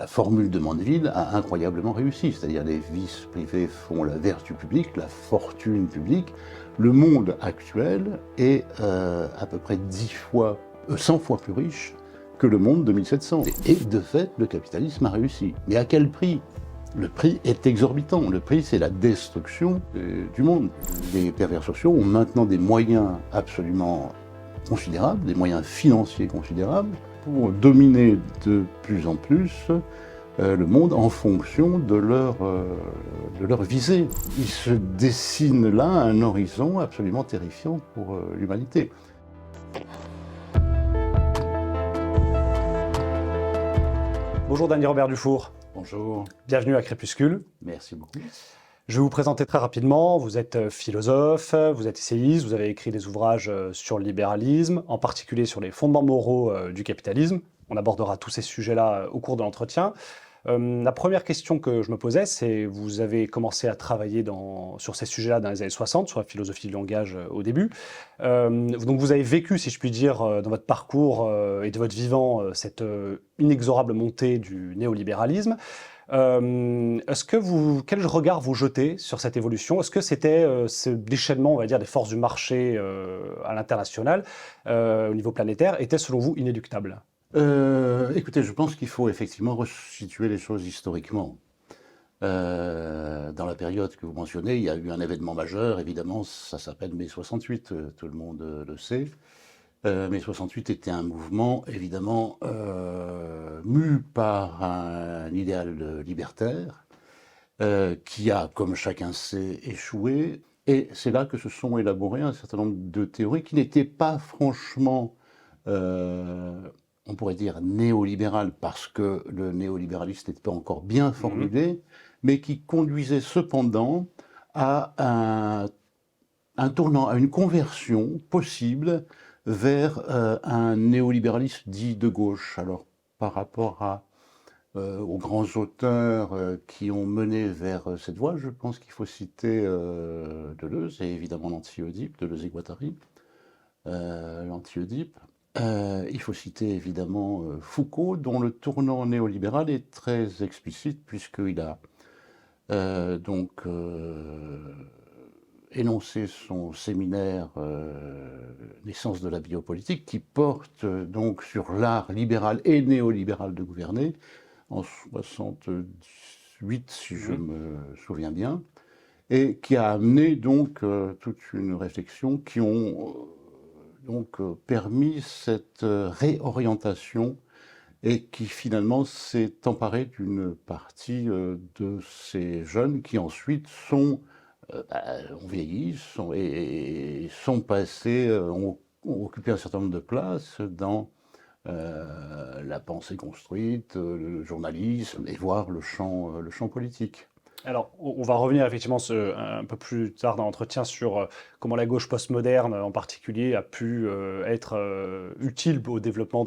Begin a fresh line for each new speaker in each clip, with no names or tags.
La formule de Mandeville a incroyablement réussi, c'est-à-dire les vices privés font la vertu publique, la fortune publique. Le monde actuel est à peu près 100 fois plus riche que le monde de 1700. Et de fait, le capitalisme a réussi. Mais à quel prix? Le prix est exorbitant. Le prix, c'est la destruction du monde. Les pervers sociaux ont maintenant des moyens absolument considérables, des moyens financiers considérables, pour dominer de plus en plus le monde en fonction de leur visée. Il se dessine là un horizon absolument terrifiant pour l'humanité.
Bonjour Daniel Robert Dufour.
Bonjour.
Bienvenue à Crépuscule.
Merci beaucoup.
Je vais vous présenter très rapidement. Vous êtes philosophe, vous êtes essayiste, vous avez écrit des ouvrages sur le libéralisme, en particulier sur les fondements moraux du capitalisme. On abordera tous ces sujets-là au cours de l'entretien. La première question que je me posais, c'est vous avez commencé à travailler sur ces sujets-là dans les années 60, sur la philosophie du langage au début. Donc vous avez vécu, si je puis dire, dans votre parcours et de votre vivant, cette inexorable montée du néolibéralisme. Quel regard vous jetez sur cette évolution? Est-ce que c'était ce déchaînement, on va dire, des forces du marché à l'international, au niveau planétaire, était selon vous inéluctable?
Écoutez, je pense qu'il faut effectivement resituer les choses historiquement. Dans la période que vous mentionnez, il y a eu un événement majeur, évidemment, ça s'appelle mai 68, tout le monde le sait. Mai 68 était un mouvement, évidemment, mu par un idéal libertaire, qui a, comme chacun sait, échoué. Et c'est là que se sont élaborées un certain nombre de théories qui n'étaient pas franchement, on pourrait dire, néolibérales, parce que le néolibéralisme n'était pas encore bien formulé, mais qui conduisaient cependant à un tournant, à une conversion possible vers un néolibéralisme dit de gauche. Alors, par rapport aux grands auteurs qui ont mené vers cette voie, je pense qu'il faut citer Deleuze et évidemment l'anti-Oedipe, Deleuze et Guattari, l'anti-Oedipe. Il faut citer évidemment Foucault, dont le tournant néolibéral est très explicite, puisqu'il a énoncé son séminaire Naissance de la biopolitique, qui porte donc sur l'art libéral et néolibéral de gouverner, en 68, si je me souviens bien, et qui a amené donc toute une réflexion qui ont permis cette réorientation et qui finalement s'est emparé d'une partie de ces jeunes qui ensuite ont vieilli et sont passés, ont occupé un certain nombre de places dans la pensée construite, le journalisme et voire le champ politique.
Alors, on va revenir effectivement un peu plus tard dans l'entretien sur comment la gauche postmoderne en particulier a pu être utile au développement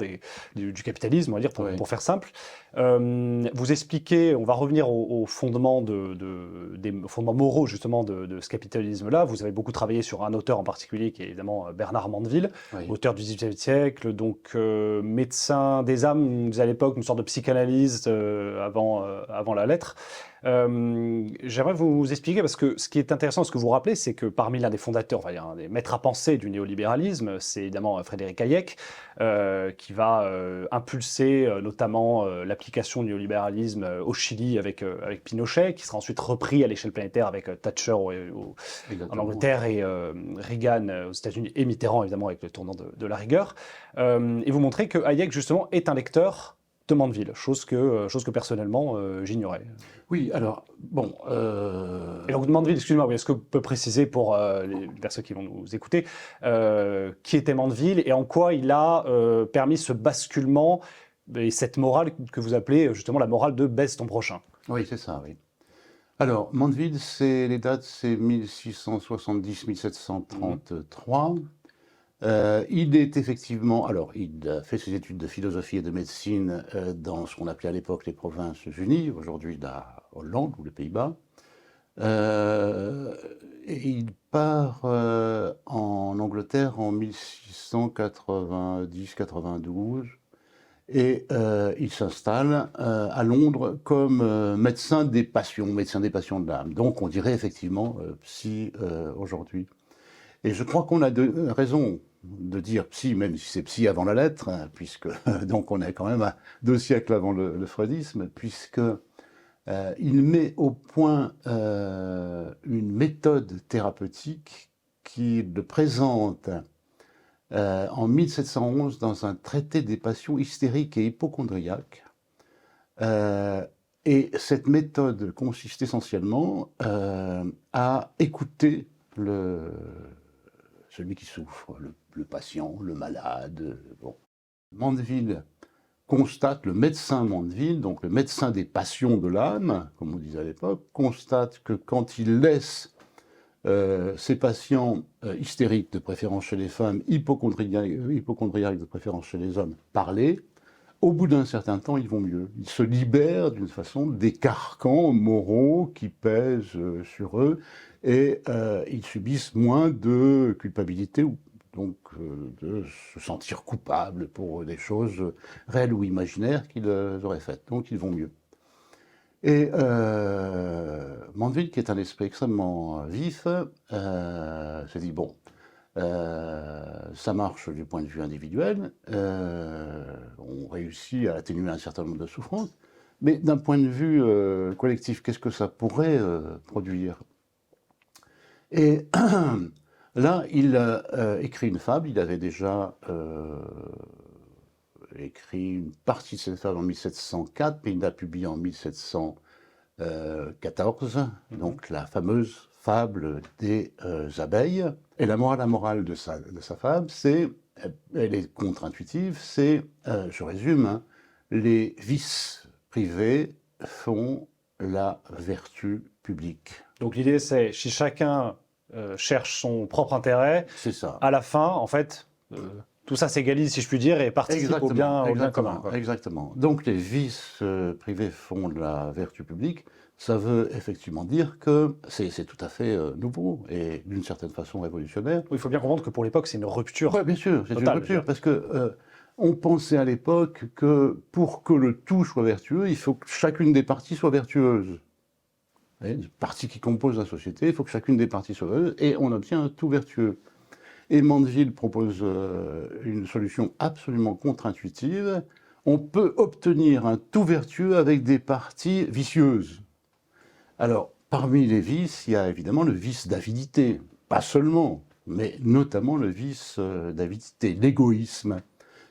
du capitalisme, on va dire, pour faire simple. Vous expliquez, on va revenir aux fondements, des fondements moraux justement de ce capitalisme-là. Vous avez beaucoup travaillé sur un auteur en particulier qui est évidemment Bernard Mandeville, auteur du XVIIIe siècle, donc médecin des âmes, on disait à l'époque une sorte de psychanalyste avant la lettre. J'aimerais vous expliquer, parce que ce qui est intéressant, ce que vous rappelez, c'est que parmi l'un des fondateurs, enfin, un des maîtres à penser du néolibéralisme, c'est évidemment Frédéric Hayek, qui va impulser notamment l'application du néolibéralisme au Chili avec Pinochet, qui sera ensuite repris à l'échelle planétaire avec Thatcher en Angleterre et Reagan aux États-Unis, et Mitterrand évidemment avec le tournant de la rigueur. Et vous montrez que Hayek justement est un lecteur de Mandeville, chose que personnellement j'ignorais.
Oui, alors, bon...
Et donc Mandeville, excusez-moi, est-ce que vous pouvez préciser pour les personnes qui vont nous écouter, qui était Mandeville et en quoi il a permis ce basculement et cette morale que vous appelez justement la morale de baisse ton prochain?
Oui, c'est ça, oui. Alors, Mandeville, les dates, c'est 1670-1733. Il est effectivement... Alors, il a fait ses études de philosophie et de médecine dans ce qu'on appelait à l'époque les Provinces-Unies, aujourd'hui la Hollande ou les Pays-Bas. Et il part en Angleterre en 1690-92. Et il s'installe à Londres comme médecin des passions de l'âme. Donc on dirait effectivement psy aujourd'hui. Et je crois qu'on a raison de dire psy, même si c'est psy avant la lettre, hein, puisque donc on est quand même à 2 siècles avant le freudisme, puisque il met au point une méthode thérapeutique qui le présente en 1711 dans un traité des passions hystériques et hypocondriaques. Et cette méthode consiste essentiellement à écouter celui qui souffre, le patient, le malade. Bon. Mandeville constate, le médecin Mandeville, donc le médecin des passions de l'âme, comme on disait à l'époque, constate que quand il laisse ces patients hystériques, de préférence chez les femmes, hypocondriaques de préférence chez les hommes, parler, au bout d'un certain temps, ils vont mieux. Ils se libèrent d'une façon des carcans moraux qui pèsent sur eux et ils subissent moins de culpabilité, donc de se sentir coupables pour des choses réelles ou imaginaires qu'ils auraient faites. Donc ils vont mieux. Et Mandeville, qui est un esprit extrêmement vif, se dit, bon, ça marche du point de vue individuel, on réussit à atténuer un certain nombre de souffrances, mais d'un point de vue collectif, qu'est-ce que ça pourrait produire? Et là, il écrit une fable, il avait déjà écrit une partie de cette fable en 1704, mais il l'a publiée en 1714, donc la fameuse fable des abeilles. Et la morale de sa fable, elle est contre-intuitive, c'est, je résume, hein, les vices privés font la vertu publique.
Donc l'idée, c'est si chacun cherche son propre intérêt,
c'est ça.
À la fin, en fait, tout ça s'égalise, si je puis dire, et participe au bien commun. Quoi.
Exactement. Donc les vices privés font de la vertu publique. Ça veut effectivement dire que c'est tout à fait nouveau et d'une certaine façon révolutionnaire.
Il faut bien comprendre que pour l'époque, c'est une rupture.
Oui, bien sûr, c'est une rupture, parce que on pensait à l'époque que pour que le tout soit vertueux, il faut que chacune des parties soit vertueuse. Les parties qui composent la société, il faut que chacune des parties soit vertueuse, et on obtient un tout vertueux. Et Mandeville propose une solution absolument contre-intuitive. On peut obtenir un tout vertueux avec des parties vicieuses. Alors, parmi les vices, il y a évidemment le vice d'avidité. Pas seulement, mais notamment le vice d'avidité, l'égoïsme,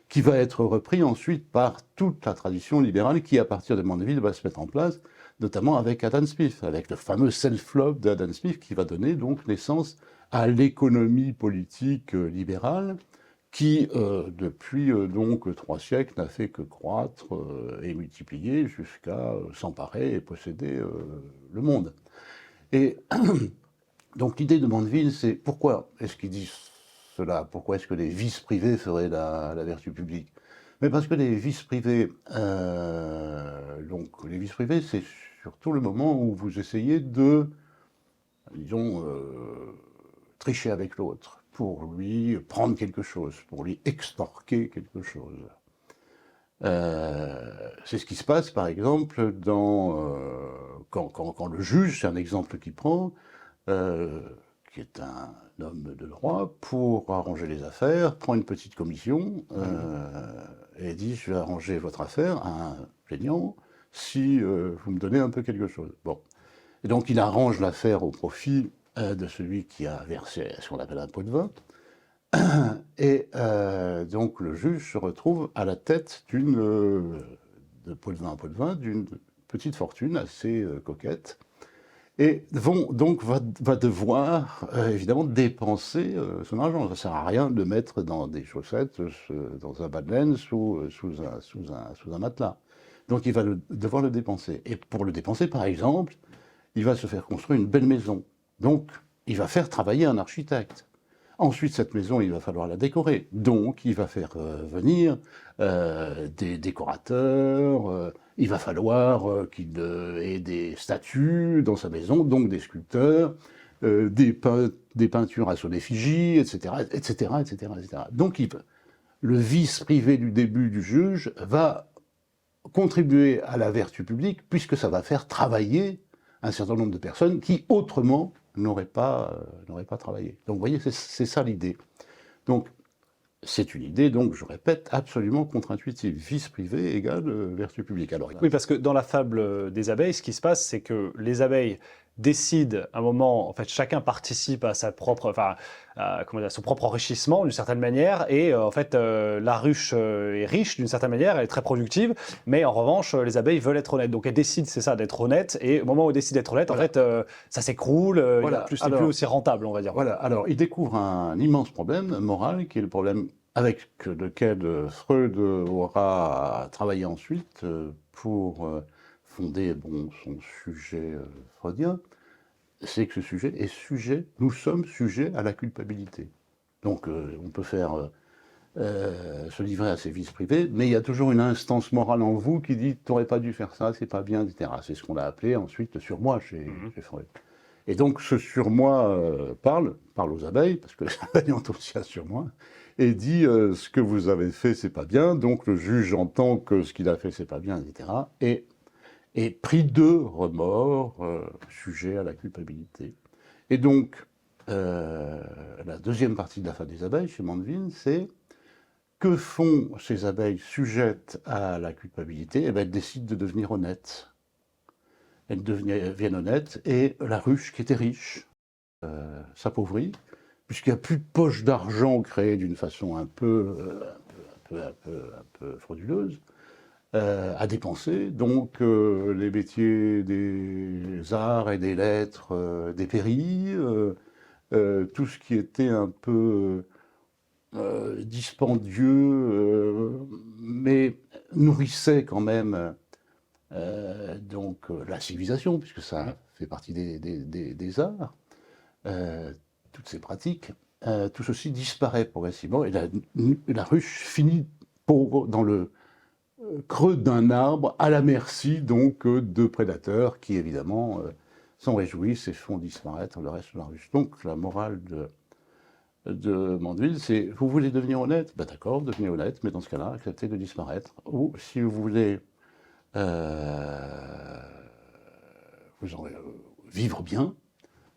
qui va être repris ensuite par toute la tradition libérale qui, à partir de Mandeville, va se mettre en place, notamment avec Adam Smith, avec le fameux self-love d'Adam Smith, qui va donner donc naissance à l'économie politique libérale, qui, depuis donc 3 siècles, n'a fait que croître et multiplier jusqu'à s'emparer et posséder le monde. Et donc l'idée de Mandeville, c'est pourquoi est-ce qu'il dit cela? Pourquoi est-ce que les vices privés feraient la vertu publique? Mais parce que les vices privés, c'est surtout le moment où vous essayez de, disons, tricher avec l'autre, pour lui prendre quelque chose, pour lui extorquer quelque chose. C'est ce qui se passe, par exemple, quand le juge, c'est un exemple qu'il prend, qui est un homme de droit, pour arranger les affaires, prend une petite commission et dit « je vais arranger votre affaire à un plaignant si vous me donnez un peu quelque chose ». Bon. Et donc il arrange l'affaire au profit de celui qui a versé ce qu'on appelle un pot de vin. Et donc le juge se retrouve à la tête de pot de vin en pot de vin, d'une petite fortune assez coquette, et va devoir évidemment dépenser son argent. Ça ne sert à rien de le mettre dans des chaussettes, dans un bas de laine, sous un matelas. Donc il va devoir le dépenser. Et pour le dépenser, par exemple, il va se faire construire une belle maison. Donc il va faire travailler un architecte. Ensuite, cette maison, il va falloir la décorer. Donc, il va faire venir des décorateurs, il va falloir qu'il ait des statues dans sa maison, donc des sculpteurs, des peintures à son effigie, etc., etc., etc., etc. Donc, le vice privé du début du juge va contribuer à la vertu publique, puisque ça va faire travailler un certain nombre de personnes qui, autrement, n'auraient pas travaillé. Donc, vous voyez, c'est ça l'idée. Donc, c'est une idée, donc, je répète, absolument contre-intuitive. Vice privé égale vertu publique. Alors,
oui, parce que dans la fable des abeilles, ce qui se passe, c'est que les abeilles décident à un moment, en fait, chacun participe à sa propre, enfin, à son propre enrichissement d'une certaine manière, et en fait, la ruche est riche d'une certaine manière, elle est très productive, mais en revanche, les abeilles veulent être honnêtes. Donc elles décident, c'est ça, d'être honnêtes, et au moment où elles décident d'être honnêtes,
voilà.
en fait, ça s'écroule,
voilà.
c'est plus aussi rentable, on va dire.
Voilà, alors il découvre un immense problème moral, qui est le problème avec lequel Freud aura travaillé ensuite pour fonder son sujet freudien, c'est que ce sujet est sujet, nous sommes sujets à la culpabilité. Donc on peut faire se livrer à ses vices privés, mais il y a toujours une instance morale en vous qui dit « t'aurais pas dû faire ça, c'est pas bien, etc. » C'est ce qu'on a appelé ensuite le surmoi chez Freud. Et donc ce surmoi parle aux abeilles, parce que les abeilles ont aussi un surmoi, et dit ce que vous avez fait, c'est pas bien, donc le juge entend que ce qu'il a fait, c'est pas bien, etc. Et pris de remords, sujet à la culpabilité. Et donc, la deuxième partie de la fin des abeilles, chez Mandeville, c'est que font ces abeilles sujettes à la culpabilité? Eh bien, elles décident de devenir honnêtes. Elles deviennent honnêtes, et la ruche, qui était riche, s'appauvrit, puisqu'il n'y a plus de poche d'argent créée d'une façon un peu frauduleuse, à dépenser. Donc les métiers des arts et des lettres dépérit, tout ce qui était un peu dispendieux, mais nourrissait quand même la civilisation, puisque ça fait partie des arts, toutes ces pratiques, tout ceci disparaît progressivement, et la ruche finit pauvre dans le creux d'un arbre, à la merci donc de prédateurs qui évidemment s'en réjouissent et font disparaître le reste de la ruche. Donc la morale de Mandeville, c'est vous voulez devenir honnête, ben d'accord, devenez honnête, mais dans ce cas-là, acceptez de disparaître. Ou si vous voulez vivre bien,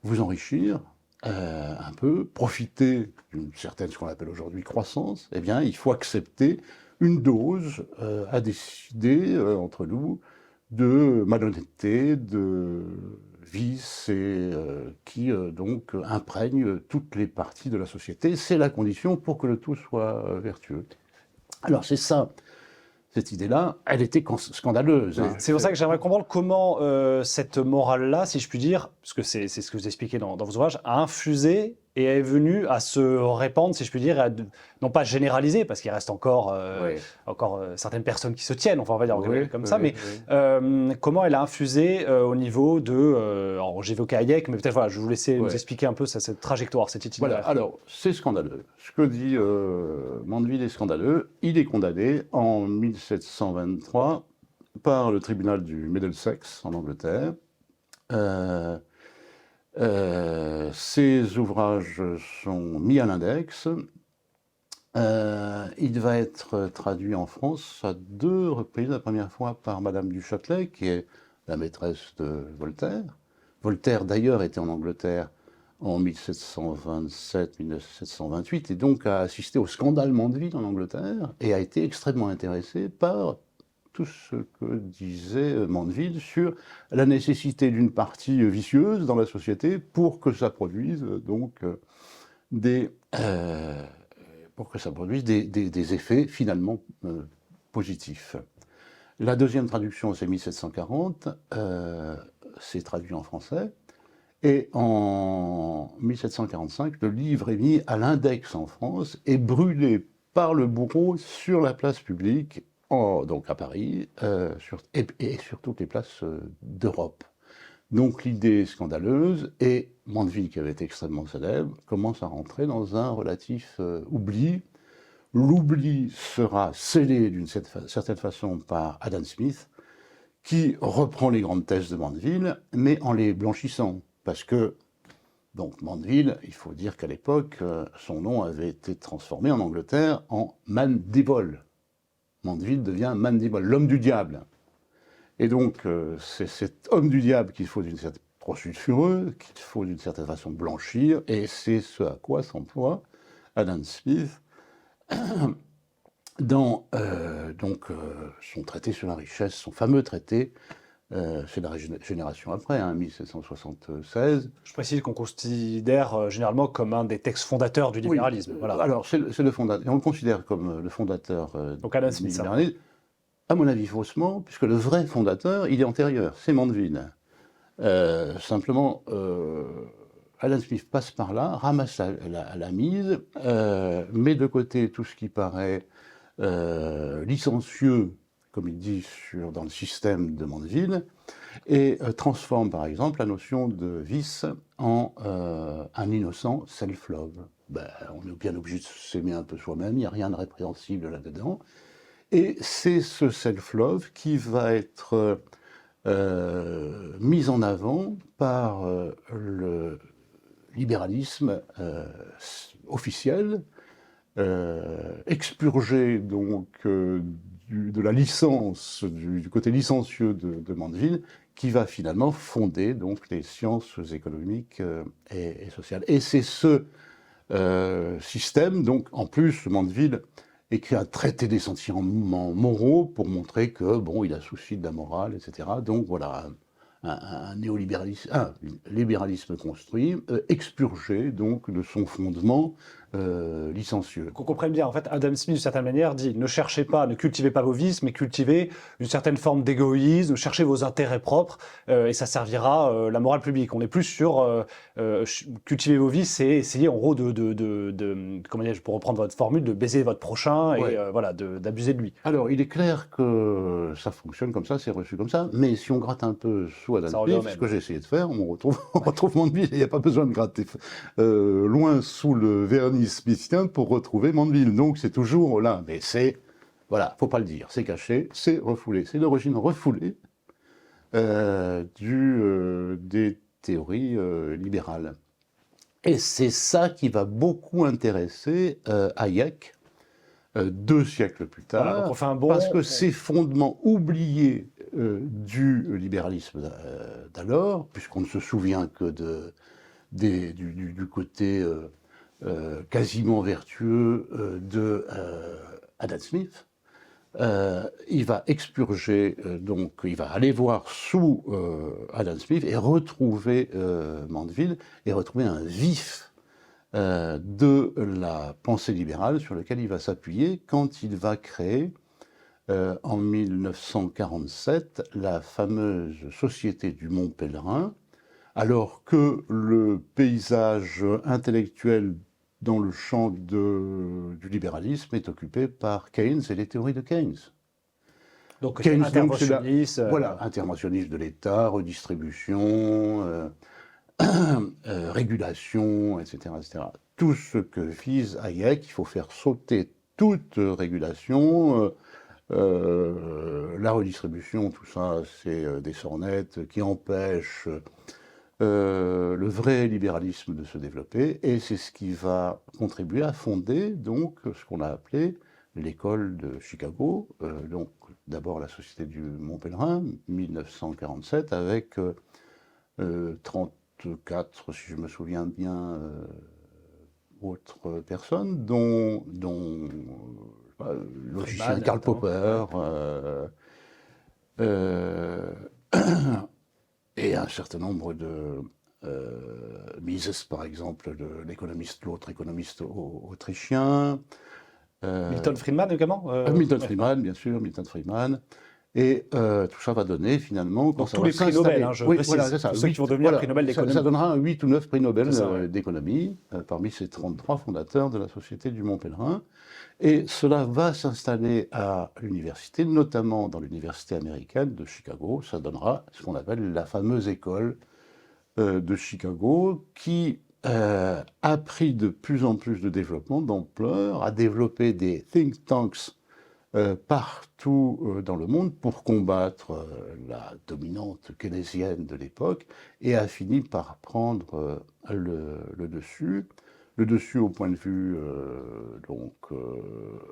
vous enrichir un peu, profiter d'une certaine, ce qu'on appelle aujourd'hui croissance, eh bien il faut accepter une dose à décider entre nous de malhonnêteté, de vice, et qui donc imprègne toutes les parties de la société. C'est la condition pour que le tout soit vertueux. Alors c'est ça, cette idée-là, elle était scandaleuse. Hein.
C'est pour ça que j'aimerais comprendre comment cette morale-là, si je puis dire, parce que c'est ce que vous expliquez dans vos ouvrages, a infusé et est venue à se répandre, si je puis dire, non pas généraliser, parce qu'il reste encore, certaines personnes qui se tiennent, enfin on va dire comme ça, mais comment elle a infusé au niveau de... alors j'évoquais Hayek, mais peut-être voilà, je vais vous laisser nous expliquer un peu cette trajectoire, cette itinéraire.
Voilà, alors c'est scandaleux. Ce que dit Mandeville est scandaleux. Il est condamné en 1723 par le tribunal du Middlesex en Angleterre. Ses ouvrages sont mis à l'index. Il va être traduit en France à 2 reprises. La première fois par Madame du Châtelet, qui est la maîtresse de Voltaire. Voltaire, d'ailleurs, était en Angleterre en 1727-1728, et donc a assisté au scandale Mandeville en Angleterre, et a été extrêmement intéressé par tout ce que disait Mandeville sur la nécessité d'une partie vicieuse dans la société pour que ça produise donc des effets finalement positifs. La deuxième traduction, c'est 1740, c'est traduit en français, et en 1745, le livre est mis à l'index en France et brûlé par le bourreau sur la place publique, donc à Paris, et sur toutes les places d'Europe. Donc l'idée scandaleuse, et Mandeville, qui avait été extrêmement célèbre, commence à rentrer dans un relatif oubli. L'oubli sera scellé d'une certaine façon par Adam Smith, qui reprend les grandes thèses de Mandeville, mais en les blanchissant. Parce que Donc Mandeville, il faut dire qu'à l'époque, son nom avait été transformé en Angleterre en Mandeville. Mandeville devient Mandeville, l'homme du diable. Et donc, c'est cet homme du diable qu'il faut d'une certaine sulfureux, qu'il faut d'une certaine façon blanchir, et c'est ce à quoi s'emploie Adam Smith dans son traité sur la richesse, son fameux traité, c'est la génération après, 1776.
Je précise qu'on considère généralement comme un des textes fondateurs du libéralisme.
Oui,
voilà.
alors c'est le fondateur, on le considère comme le fondateur
Donc Adam
du
Smith,
libéralisme. À mon avis, faussement, puisque le vrai fondateur, il est antérieur, c'est Mandeville. Simplement, Adam Smith passe par là, ramasse la mise, met de côté tout ce qui paraît licencieux, comme il dit dans le système de Mandeville, et transforme par exemple la notion de vice en un innocent self-love. Ben, on est bien obligé de s'aimer un peu soi-même, il n'y a rien de répréhensible là-dedans. Et c'est ce self-love qui va être mis en avant par le libéralisme officiel, expurgé donc de la licence, du côté licencieux de Mandeville, qui va finalement fonder donc les sciences économiques et sociales. Et c'est ce système, donc en plus Mandeville écrit un traité des sentiments moraux pour montrer que bon, il a souci de la morale, etc. Donc voilà, un néolibéralisme, un libéralisme construit, expurgé donc de son fondement licencieux.
Qu'on comprenne bien, en fait, Adam Smith, d'une certaine manière, dit ne cherchez pas, ne cultivez pas vos vices, mais cultivez une certaine forme d'égoïsme, cherchez vos intérêts propres, et ça servira la morale publique. On est plus sur cultiver vos vices et essayer, en gros, comment dire, pour reprendre votre formule, de baiser votre prochain et voilà, d'abuser de lui.
Alors, il est clair que ça fonctionne comme ça, c'est reçu comme ça, mais si on gratte un peu sous Adam Smith, ce que j'ai essayé de faire, on retrouve Mandeville, il n'y a pas besoin de gratter loin sous le vernis smithien pour retrouver Mandeville. Donc c'est toujours là, mais c'est, voilà, faut pas le dire, c'est caché, c'est refoulé, c'est d'origine refoulée des théories libérales. Et c'est ça qui va beaucoup intéresser Hayek 2 siècles plus tard,
voilà, donc on fait un
parce que ces fondements oubliés du libéralisme d'alors, puisqu'on ne se souvient que du côté quasiment vertueux de Adam Smith, il va expurger, donc il va aller voir sous Adam Smith et retrouver Mandeville et retrouver un vif de la pensée libérale sur lequel il va s'appuyer quand il va créer en 1947 la fameuse Société du Mont Pèlerin, alors que le paysage intellectuel dans le champ du libéralisme est occupé par Keynes et les théories de Keynes.
Donc Keynes, interventionniste.
Voilà, interventionniste de l'État, redistribution, régulation, etc., etc. Tout ce que vise Hayek, il faut faire sauter toute régulation. La redistribution, tout ça, c'est des sornettes qui empêchent le vrai libéralisme de se développer, et c'est ce qui va contribuer à fonder donc ce qu'on a appelé l'école de Chicago, donc d'abord la Société du Mont Pèlerin, 1947, avec 34, si je me souviens bien, autres personnes, dont le logicien Karl Popper, et un certain nombre de Mises, par exemple, l'autre économiste autrichien.
Milton Friedman également
Milton Friedman, bien sûr, Milton Friedman. Et tout ça va donner finalement...
Donc tous les prix Nobel, hein, je précise,
voilà, c'est ça,
tous ceux qui vont devenir prix Nobel d'économie.
Ça donnera un 8 ou 9 prix Nobel d'économie parmi ces 33 fondateurs de la Société du Mont Pèlerin. Et cela va s'installer à l'université, notamment dans l'université américaine de Chicago. Ça donnera ce qu'on appelle la fameuse école de Chicago, qui a pris de plus en plus de développement, d'ampleur, a développé des think tanks partout dans le monde pour combattre la dominante keynésienne de l'époque et a fini par prendre le dessus. Le dessus au point de vue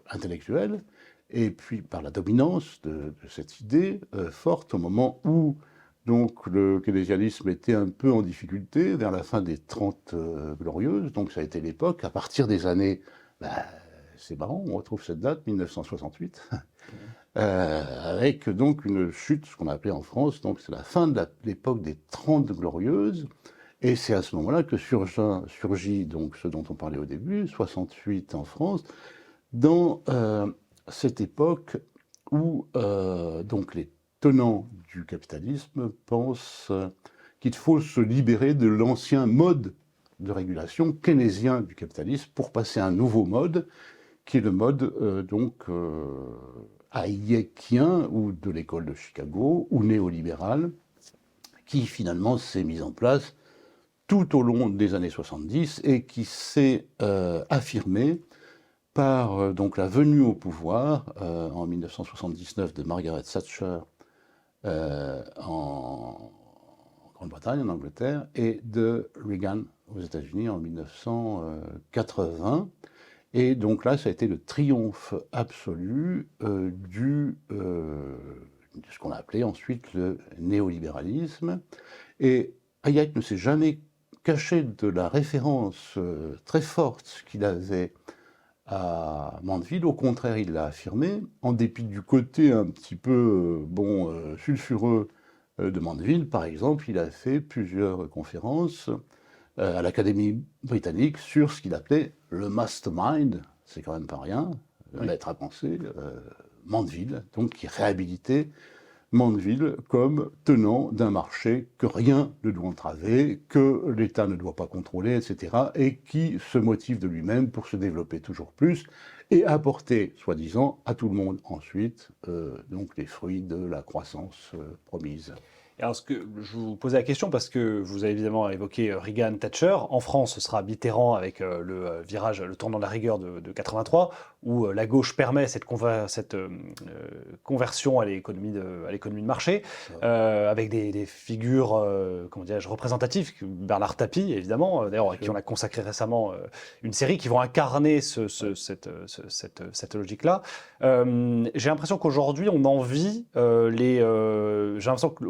intellectuel, et puis par la dominance de cette idée forte au moment où donc, le keynésianisme était un peu en difficulté vers la fin des 30 glorieuses, donc ça a été l'époque, à partir des années, c'est marrant, on retrouve cette date, 1968, avec donc une chute, ce qu'on a appelé en France, donc c'est la fin de l'époque des 30 glorieuses, et c'est à ce moment-là que surgit donc ce dont on parlait au début, 68 en France, dans cette époque où donc les tenants du capitalisme pensent qu'il faut se libérer de l'ancien mode de régulation keynésien du capitalisme pour passer à un nouveau mode, qui est le mode hayekien ou de l'école de Chicago ou néolibéral, qui finalement s'est mis en place tout au long des années 70 et qui s'est affirmé par donc la venue au pouvoir en 1979 de Margaret Thatcher en Grande-Bretagne, en Angleterre, et de Reagan aux États-Unis en 1980. Et donc là, ça a été le triomphe absolu de ce qu'on a appelé ensuite le néolibéralisme. Et Hayek ne s'est jamais caché de la référence très forte qu'il avait à Mandeville. Au contraire, il l'a affirmé, en dépit du côté un petit peu sulfureux de Mandeville. Par exemple, il a fait plusieurs conférences à l'Académie britannique sur ce qu'il appelait le mastermind, c'est quand même pas rien, le maître à penser, Mandeville, donc qui réhabilitait Mandeville comme tenant d'un marché que rien ne doit entraver, que l'État ne doit pas contrôler, etc., et qui se motive de lui-même pour se développer toujours plus et apporter, soi-disant, à tout le monde ensuite donc les fruits de la croissance promise.
Alors, je vous posais la question parce que vous avez évidemment évoqué Reagan, Thatcher. En France, ce sera Mitterrand avec le virage, le tournant de la rigueur de 83, où la gauche permet cette conversion à l'économie de marché, avec des figures, comment dirais-je, représentatives, Bernard Tapie, évidemment, d'ailleurs, à qui on a consacré récemment une série, qui vont incarner cette logique-là. J'ai l'impression qu'aujourd'hui, on envie j'ai l'impression que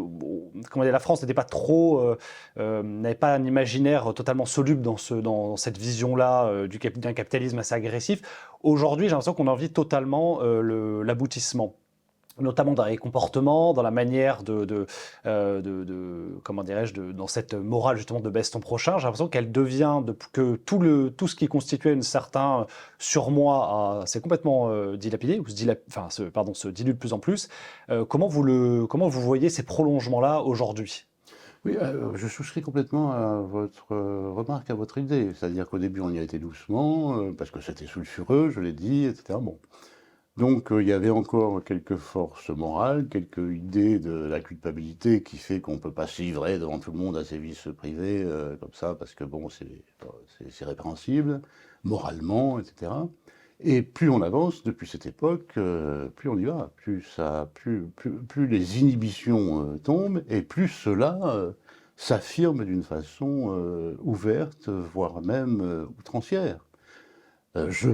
comment dire, la France n'était pas trop, n'avait pas un imaginaire totalement soluble dans cette vision-là d'un capitalisme assez agressif. Aujourd'hui, j'ai l'impression qu'on envie totalement l'aboutissement, notamment dans les comportements, dans la manière comment dirais-je, dans cette morale justement de baisse ton prochain. J'ai l'impression qu'elle devient, que tout ce qui constituait un certain surmoi s'est complètement dilapidé, ou se dilue de plus en plus. Comment vous voyez ces prolongements-là aujourd'hui ?
Oui, je souscris complètement à votre remarque, à votre idée. C'est-à-dire qu'au début, on y a été doucement, parce que c'était sulfureux, je l'ai dit, etc. Bon. Donc il y avait encore quelques forces morales, quelques idées de la culpabilité qui fait qu'on ne peut pas se livrer devant tout le monde à ses vices privés comme ça, parce que bon, c'est répréhensible, moralement, etc. Et plus on avance depuis cette époque, plus on y va, plus les inhibitions tombent, et plus cela s'affirme d'une façon ouverte, voire même outrancière. Je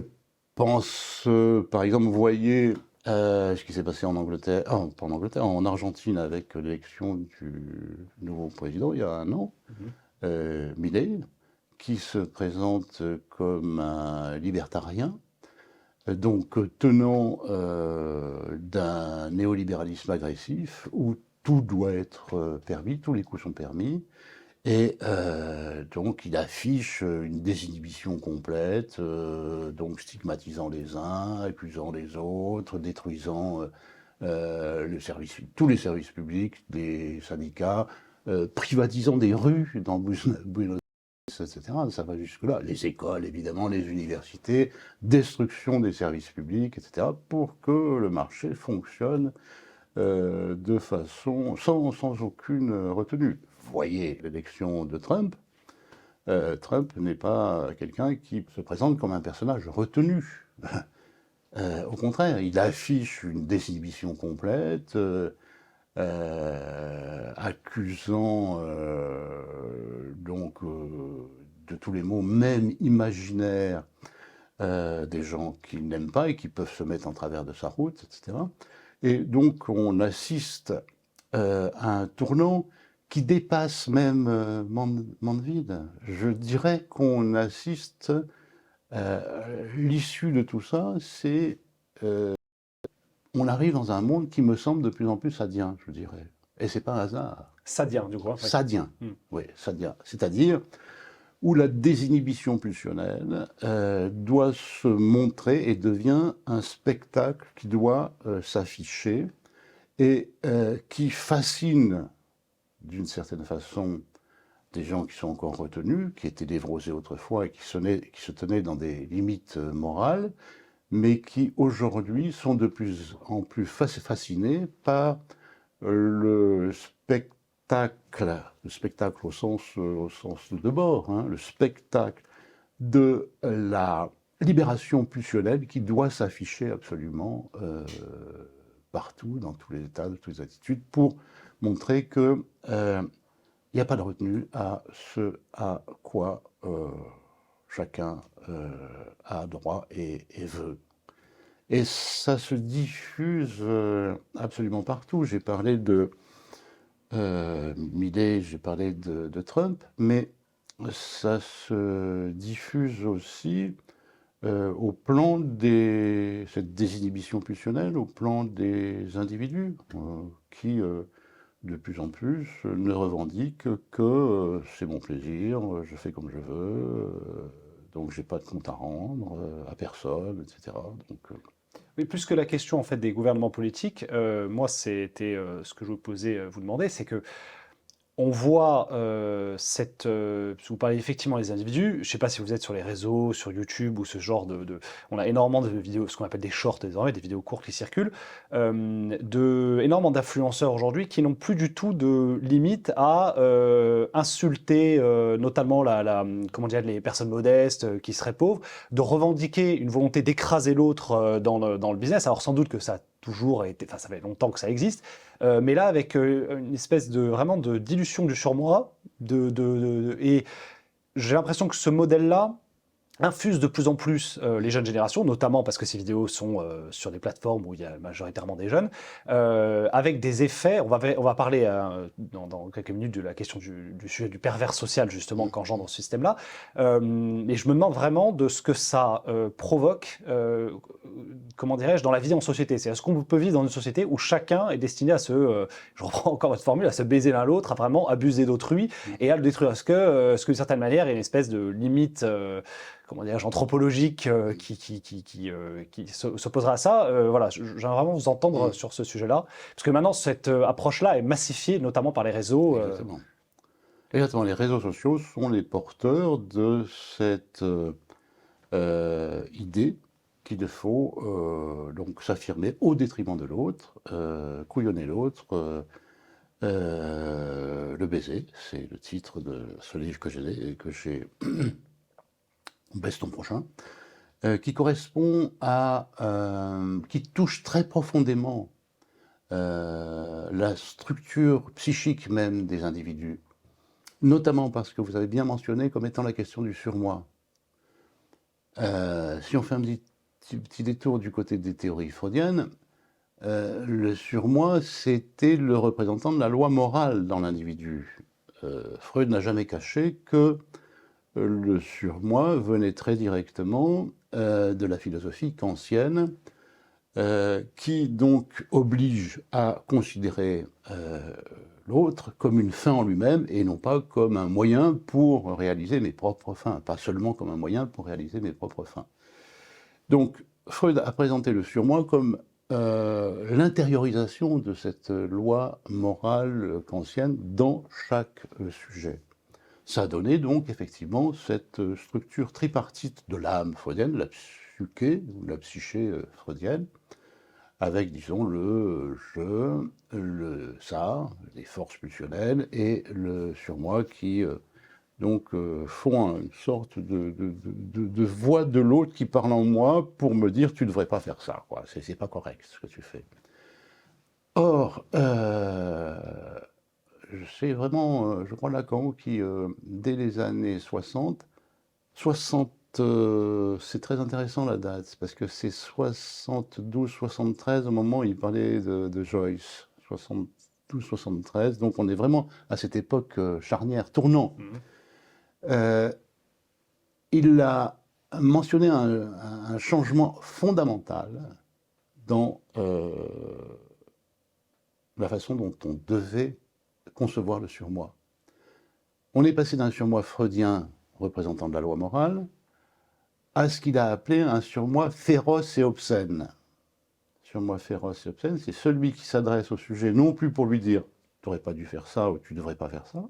pense, par exemple, vous voyez ce qui s'est passé en Angleterre, pas en Angleterre, en Argentine avec l'élection du nouveau président il y a un an, Milei, qui se présente comme un libertarien, donc tenant d'un néolibéralisme agressif où tout doit être permis, tous les coups sont permis. Et donc il affiche une désinhibition complète, donc stigmatisant les uns, accusant les autres, détruisant tous les services publics, les syndicats, privatisant des rues dans Buenos Aires, etc. Ça va jusque-là. Les écoles, évidemment, les universités, destruction des services publics, etc. pour que le marché fonctionne de façon sans aucune retenue. Voyez l'élection de Trump. Trump n'est pas quelqu'un qui se présente comme un personnage retenu. Au contraire, il affiche une désinhibition complète, accusant donc de tous les maux, même imaginaires, des gens qu'il n'aime pas et qui peuvent se mettre en travers de sa route, etc. Et donc on assiste à un tournant qui dépasse même Mandeville. Je dirais qu'on assiste, l'issue de tout ça, c'est on arrive dans un monde qui me semble de plus en plus sadien, je dirais. Et c'est pas un hasard.
Sadien, du coup. Oui.
Sadien, oui, sadien. C'est-à-dire où la désinhibition pulsionnelle doit se montrer et devient un spectacle qui doit s'afficher et qui fascine d'une certaine façon des gens qui sont encore retenus, qui étaient névrosés autrefois et qui se tenaient dans des limites morales, mais qui aujourd'hui sont de plus en plus fascinés par le spectacle au sens de Debord, hein, le spectacle de la libération pulsionnelle qui doit s'afficher absolument partout, dans tous les états, de toutes les attitudes, pour montrer que il n'y a pas de retenue à ce à quoi chacun a droit et veut. Et ça se diffuse absolument partout. J'ai parlé de Milei, j'ai parlé de Trump, mais ça se diffuse aussi au plan cette désinhibition pulsionnelle, au plan des individus qui, de plus en plus, ne revendiquent que c'est mon plaisir, je fais comme je veux, donc j'ai pas de compte à rendre à personne, etc. Donc,
Oui, plus que la question en fait des gouvernements politiques, moi c'était ce que je vous demander, c'est que on voit vous parlez effectivement des individus, je ne sais pas si vous êtes sur les réseaux, sur YouTube ou ce genre on a énormément de vidéos, ce qu'on appelle des shorts désormais, des vidéos courtes qui circulent, énormément d'influenceurs aujourd'hui qui n'ont plus du tout de limite à insulter notamment comment dire, les personnes modestes qui seraient pauvres, de revendiquer une volonté d'écraser l'autre dans le business. Alors sans doute que ça a toujours été, enfin ça fait longtemps que ça existe, mais là, avec une espèce vraiment de dilution du surmoi, et j'ai l'impression que ce modèle-là infuse de plus en plus les jeunes générations, notamment parce que ces vidéos sont sur des plateformes où il y a majoritairement des jeunes, avec des effets. On va parler dans quelques minutes de la question du sujet du pervers social, justement, qu'engendre ce système-là. Mais je me demande vraiment de ce que ça provoque, comment dirais-je, dans la vie en société. C'est est-ce qu'on peut vivre dans une société où chacun est destiné à je reprends encore votre formule, à se baiser l'un l'autre, à vraiment abuser d'autrui et à le détruire. Est-ce que d'une certaine manière, il y a une espèce de limite comment dirais-je, anthropologique qui s'opposera à ça. Voilà, j'aimerais vraiment vous entendre sur ce sujet-là, parce que maintenant, cette approche-là est massifiée, notamment par les réseaux.
Exactement. Exactement. Les réseaux sociaux sont les porteurs de cette idée qu'il faut donc s'affirmer au détriment de l'autre, couillonner l'autre, le baiser. C'est le titre de ce livre que j'ai Baisse ton prochain, qui correspond qui touche très profondément la structure psychique même des individus, notamment parce que vous avez bien mentionné comme étant la question du surmoi. Si on fait un petit détour du côté des théories freudiennes, le surmoi, c'était le représentant de la loi morale dans l'individu. Freud n'a jamais caché que le surmoi venait très directement de la philosophie kantienne, qui donc oblige à considérer l'autre comme une fin en lui-même et non pas comme un moyen pour réaliser mes propres fins, pas seulement comme un moyen pour réaliser mes propres fins. Donc Freud a présenté le surmoi comme l'intériorisation de cette loi morale kantienne dans chaque sujet. Ça a donné donc effectivement cette structure tripartite de l'âme freudienne, la psyché, ou la psyché freudienne, avec, disons, le je, ça, les forces pulsionnelles, et le surmoi qui donc font une sorte de voix de l'autre qui parle en moi pour me dire tu ne devrais pas faire ça, quoi. C'est pas correct ce que tu fais. Or, c'est vraiment, je crois, Lacan qui, dès les années 60, c'est très intéressant la date, parce que c'est 72-73 au moment où il parlait de Joyce, 72-73, donc on est vraiment à cette époque charnière, tournant. Il a mentionné un changement fondamental dans la façon dont on devait concevoir le surmoi. On est passé d'un surmoi freudien représentant de la loi morale à ce qu'il a appelé un surmoi féroce et obscène. Surmoi féroce et obscène, c'est celui qui s'adresse au sujet non plus pour lui dire « tu n'aurais pas dû faire ça » ou « tu ne devrais pas faire ça »,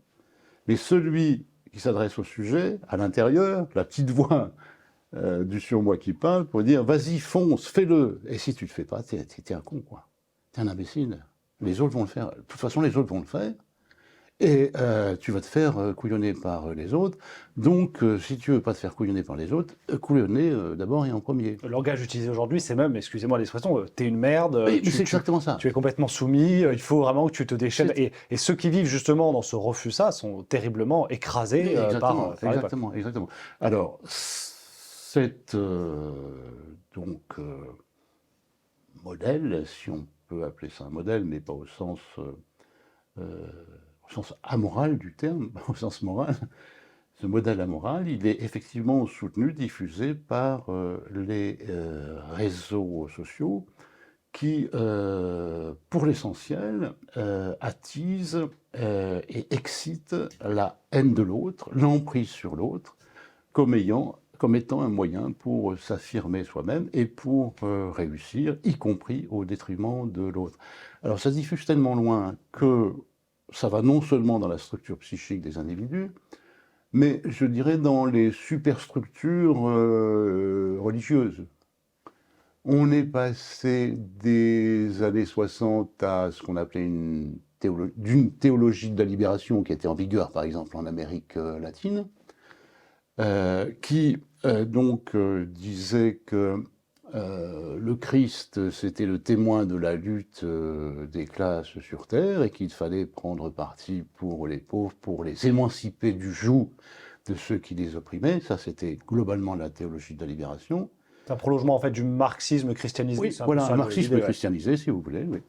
mais celui qui s'adresse au sujet, à l'intérieur, la petite voix du surmoi qui parle, pour dire « vas-y, fonce, fais-le ». Et si tu ne le fais pas, t'es un con, quoi. T'es un imbécile. Les autres vont le faire. De toute façon, les autres vont le faire. Et tu vas te faire couillonner par les autres. Donc, si tu veux pas te faire couillonner par les autres, couillonner d'abord et en premier.
Le langage utilisé aujourd'hui, c'est même, excusez-moi l'expression, t'es une merde,
Oui, mais c'est exactement ça.
Tu es complètement soumis, il faut vraiment que tu te déchaînes. Et ceux qui vivent justement dans ce refus-ça sont terriblement écrasés par
exactement. Alors, cette modèle, si on peut appeler ça un modèle, mais pas au sens amoral du terme, au sens moral, ce modèle amoral, il est effectivement soutenu, diffusé par les réseaux sociaux qui, pour l'essentiel, attisent et excitent la haine de l'autre, l'emprise sur l'autre, comme étant un moyen pour s'affirmer soi-même et pour réussir, y compris au détriment de l'autre. Alors ça diffuse tellement loin que ça va non seulement dans la structure psychique des individus, mais je dirais dans les superstructures religieuses. On est passé des années 60 à ce qu'on appelait d'une théologie de la libération qui était en vigueur, par exemple, en Amérique latine, qui disait que le Christ, c'était le témoin de la lutte des classes sur Terre et qu'il fallait prendre parti pour les pauvres, pour les émanciper du joug de ceux qui les opprimaient. Ça, c'était globalement la théologie de la libération.
C'est un prolongement en fait du marxisme christianisé.
Oui, voilà, un marxisme christianisé, si vous voulez, oui.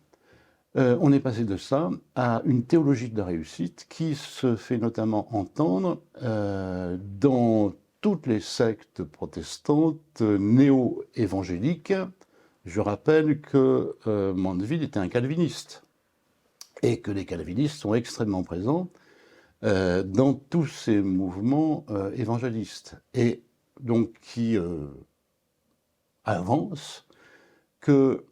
On est passé de ça à une théologie de la réussite qui se fait notamment entendre dans toutes les sectes protestantes néo-évangéliques. Je rappelle que Mandeville était un calviniste et que les calvinistes sont extrêmement présents dans tous ces mouvements évangélistes et donc qui avancent que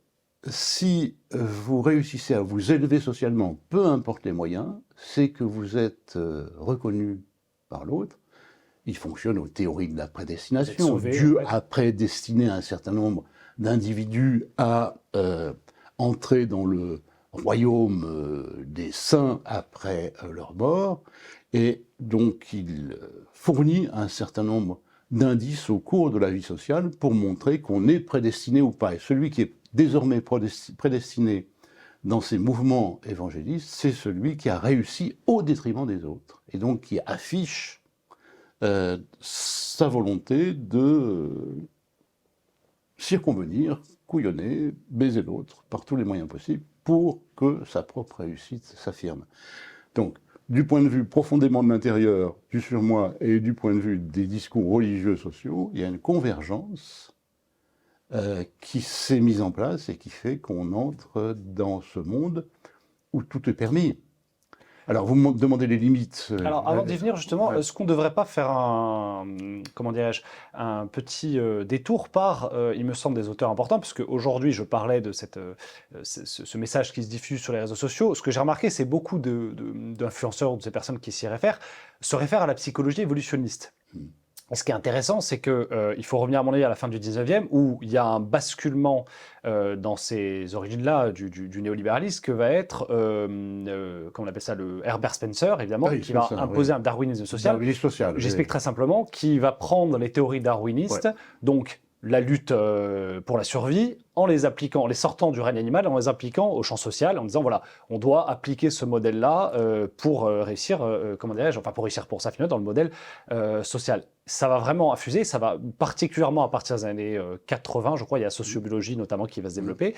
si vous réussissez à vous élever socialement, peu importe les moyens, c'est que vous êtes reconnu par l'autre. Il fonctionne aux théories de la prédestination.
Sauvé,
Dieu a prédestiné un certain nombre d'individus à entrer dans le royaume des saints après leur mort, et donc il fournit un certain nombre d'indices au cours de la vie sociale pour montrer qu'on est prédestiné ou pas. Et celui qui est désormais prédestiné dans ces mouvements évangélistes, c'est celui qui a réussi au détriment des autres, et donc qui affiche sa volonté de circonvenir, couillonner, baiser l'autre par tous les moyens possibles pour que sa propre réussite s'affirme. Donc, du point de vue profondément de l'intérieur du surmoi et du point de vue des discours religieux sociaux, il y a une convergence qui s'est mise en place et qui fait qu'on entre dans ce monde où tout est permis. Alors, vous me demandez les limites.
Alors, avant d'y venir, justement, est-ce qu'on ne devrait pas faire un petit détour par, il me semble, des auteurs importants, parce qu'aujourd'hui, je parlais de ce message qui se diffuse sur les réseaux sociaux. Ce que j'ai remarqué, c'est beaucoup d'influenceurs ou de ces personnes qui s'y réfèrent, se réfèrent à la psychologie évolutionniste. Ce qui est intéressant, c'est qu'il faut revenir à mon avis à la fin du 19e, où il y a un basculement dans ces origines-là du néolibéralisme que va être, comment on appelle ça, le Herbert Spencer, évidemment,
Oui,
qui va
Spencer,
imposer
oui.
un darwinisme social.
Darwinisme social, oui.
J'explique très simplement, qui va prendre les théories darwinistes,
Ouais.
donc la lutte pour la survie, en les appliquant, en les sortant du règne animal, en les appliquant au champ social, en disant voilà, on doit appliquer ce modèle-là pour réussir, comment dirais-je, enfin pour réussir pour s'affiner dans le modèle social. Ça va vraiment infuser, ça va particulièrement à partir des années 80, je crois, il y a la sociobiologie notamment qui va se développer.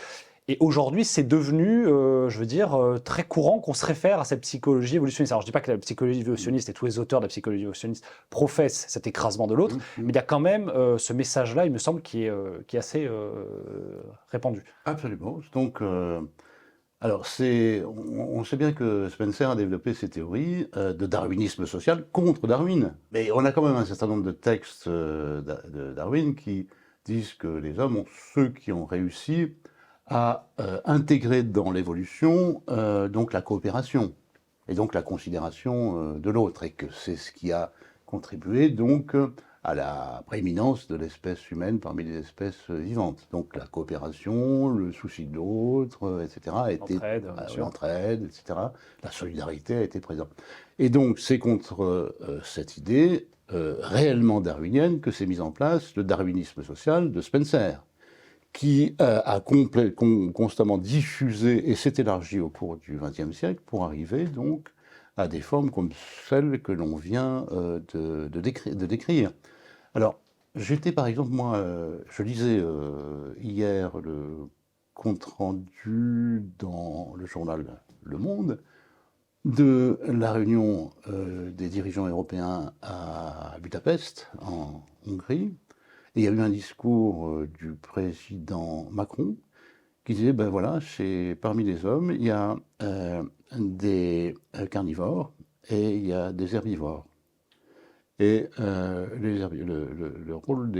Et aujourd'hui, c'est devenu, je veux dire, très courant qu'on se réfère à cette psychologie évolutionniste. Alors, je ne dis pas que la psychologie évolutionniste et tous les auteurs de la psychologie évolutionniste professent cet écrasement de l'autre, mais il y a quand même ce message-là, il me semble, qui est assez répandu.
Absolument. Donc, alors, on sait bien que Spencer a développé ses théories de darwinisme social contre Darwin. Mais on a quand même un certain nombre de textes de Darwin qui disent que les hommes ont ceux qui ont réussi à intégrer dans l'évolution donc la coopération et donc la considération de l'autre, et que c'est ce qui a contribué donc à la prééminence de l'espèce humaine parmi les espèces vivantes. Donc la coopération, le souci de l'autre, etc. a été l'entraide, etc. La solidarité a été présente. Et donc c'est contre cette idée réellement darwinienne que s'est mise en place le darwinisme social de Spencer, qui a constamment diffusé et s'est élargi au cours du XXe siècle pour arriver donc à des formes comme celles que l'on vient de décrire. Alors, j'étais par exemple, moi, je lisais hier le compte-rendu dans le journal Le Monde de la réunion des dirigeants européens à Budapest, en Hongrie. Et il y a eu un discours du président Macron qui disait, ben voilà, parmi les hommes, il y a des carnivores et il y a des herbivores. Et le rôle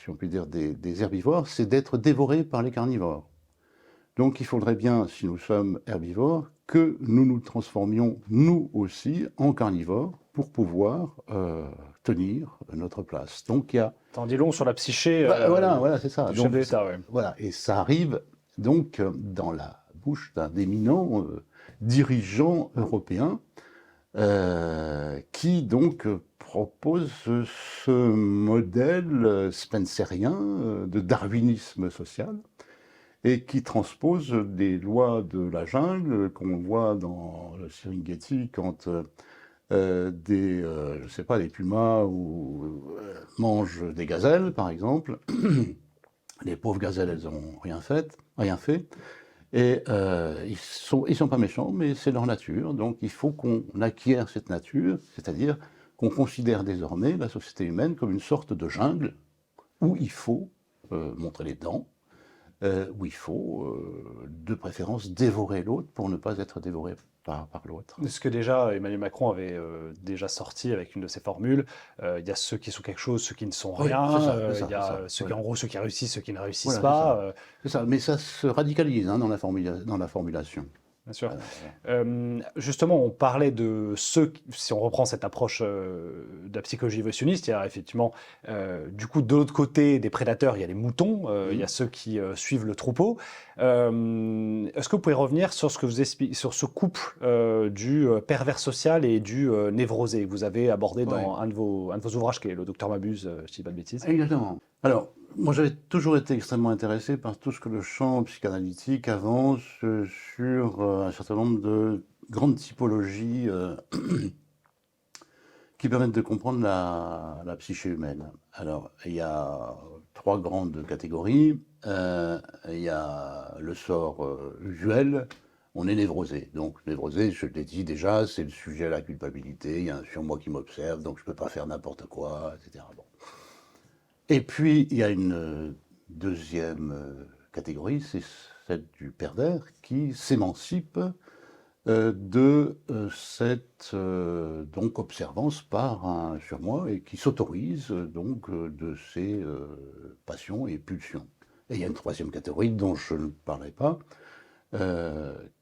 si on peut dire, des herbivores, c'est d'être dévorés par les carnivores. Donc il faudrait bien, si nous sommes herbivores, que nous nous transformions, nous aussi, en carnivores pour pouvoir tenir notre place. Donc il y a...
T'en dis long sur la psyché
voilà, c'est ça.
du chef de l'État. Ouais.
Voilà, et ça arrive donc dans la bouche d'un d'éminent dirigeant européen qui donc propose ce modèle spencerien de darwinisme social et qui transpose des lois de la jungle qu'on voit dans le Serengeti quand je sais pas, des pumas mangent des gazelles, par exemple. Les pauvres gazelles, elles n'ont rien fait. Et ils sont pas méchants, mais c'est leur nature. Donc il faut qu'on acquiert cette nature, c'est-à-dire qu'on considère désormais la société humaine comme une sorte de jungle où il faut montrer les dents, où il faut de préférence dévorer l'autre pour ne pas être dévoré par l'autre.
Ce que déjà Emmanuel Macron avait déjà sorti avec une de ses formules, il y a ceux qui sont quelque chose, ceux qui ne sont rien, il y a ceux qui, en gros, ceux qui réussissent, ceux qui ne réussissent pas.
C'est ça, mais ça se radicalise dans la formulation.
Bien sûr. Justement, on parlait de ceux, si on reprend cette approche de la psychologie évolutionniste, il y a effectivement, du coup, de l'autre côté des prédateurs, il y a les moutons, il y a ceux qui suivent le troupeau. Est-ce que vous pouvez revenir sur ce que vous expliquez, sur ce couple du pervers social et du névrosé que vous avez abordé dans un de vos ouvrages, qui est le Docteur Mabuse, si je dis pas de bêtises.
Exactement. Alors, moi, j'avais toujours été extrêmement intéressé par tout ce que le champ psychanalytique avance sur un certain nombre de grandes typologies qui permettent de comprendre la psyché humaine. Alors, il y a 3 grandes catégories. Il y a le sort usuel. On est névrosé. Donc, névrosé, je l'ai dit déjà, c'est le sujet à la culpabilité. Il y a un surmoi qui m'observe, donc je ne peux pas faire n'importe quoi, etc. Bon. Et puis, il y a une deuxième catégorie, c'est celle du pervers qui s'émancipe de cette donc observance par un surmoi et qui s'autorise donc de ses passions et pulsions. Et il y a une troisième catégorie dont je ne parlerai pas,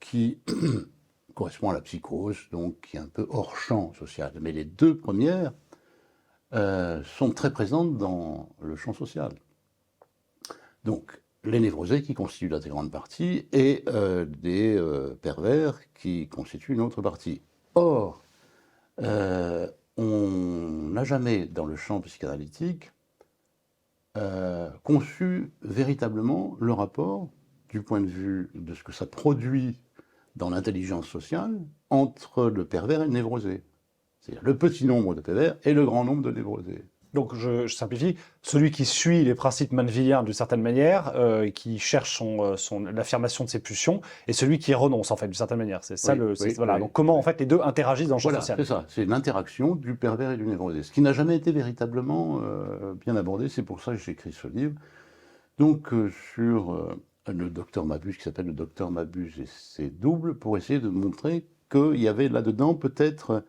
qui correspond à la psychose, donc qui est un peu hors champ social. Mais les 2 premières sont très présentes dans le champ social. Donc, les névrosés qui constituent la très grande partie et des pervers qui constituent une autre partie. Or, on n'a jamais, dans le champ psychanalytique, conçu véritablement le rapport, du point de vue de ce que ça produit dans l'intelligence sociale, entre le pervers et le névrosé. C'est-à-dire le petit nombre de pervers et le grand nombre de névrosés.
Donc, je simplifie, celui qui suit les principes mannevilliens d'une certaine manière, et qui cherche l'affirmation de ses pulsions, et celui qui renonce, en fait, d'une certaine manière. C'est ça voilà. Donc, comment, en fait, les deux interagissent dans le champ social.
C'est ça, c'est l'interaction du pervers et du névrosé. Ce qui n'a jamais été véritablement bien abordé, c'est pour ça que j'ai écrit ce livre. Donc, sur le docteur Mabuse, qui s'appelle le docteur Mabuse et ses doubles, pour essayer de montrer qu'il y avait là-dedans peut-être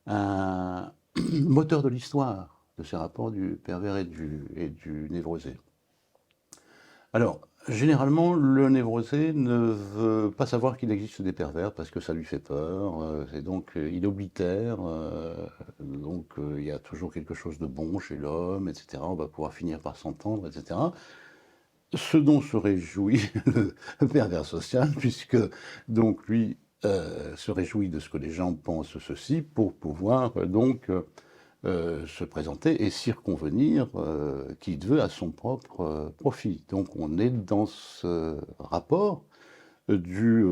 un moteur de l'histoire de ces rapports du pervers et du névrosé. Alors, généralement, le névrosé ne veut pas savoir qu'il existe des pervers parce que ça lui fait peur, et donc il oblitère, donc il y a toujours quelque chose de bon chez l'homme, etc. On va pouvoir finir par s'entendre, etc. Ce dont se réjouit le pervers social, puisque donc lui se réjouit de ce que les gens pensent ceci pour pouvoir donc se présenter et circonvenir qui veut à son propre profit. Donc on est dans ce rapport du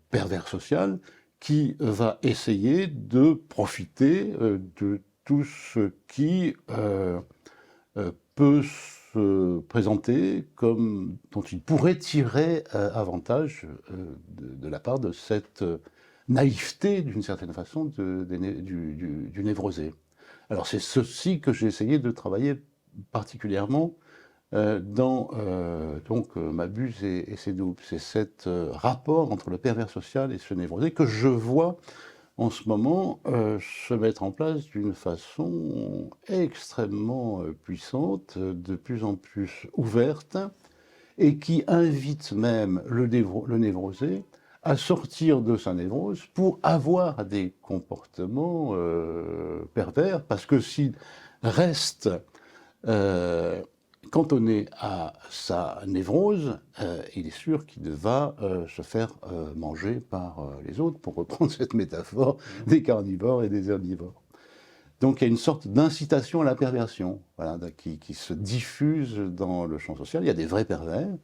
pervers social qui va essayer de profiter de tout ce qui peut se présenter comme dont il pourrait tirer avantage de la part de cette naïveté, d'une certaine façon, du névrosé. Alors c'est ceci que j'ai essayé de travailler particulièrement dans Mabuse et ses doubles. C'est cet rapport entre le pervers social et ce névrosé que je vois en ce moment se mettre en place d'une façon extrêmement puissante, de plus en plus ouverte, et qui invite même le névrosé à sortir de sa névrose pour avoir des comportements pervers, parce que s'il reste cantonné à sa névrose, il est sûr qu'il va se faire manger par les autres, pour reprendre cette métaphore des carnivores et des herbivores. Donc il y a une sorte d'incitation à la perversion, voilà, qui se diffuse dans le champ social. Il y a des vrais pervers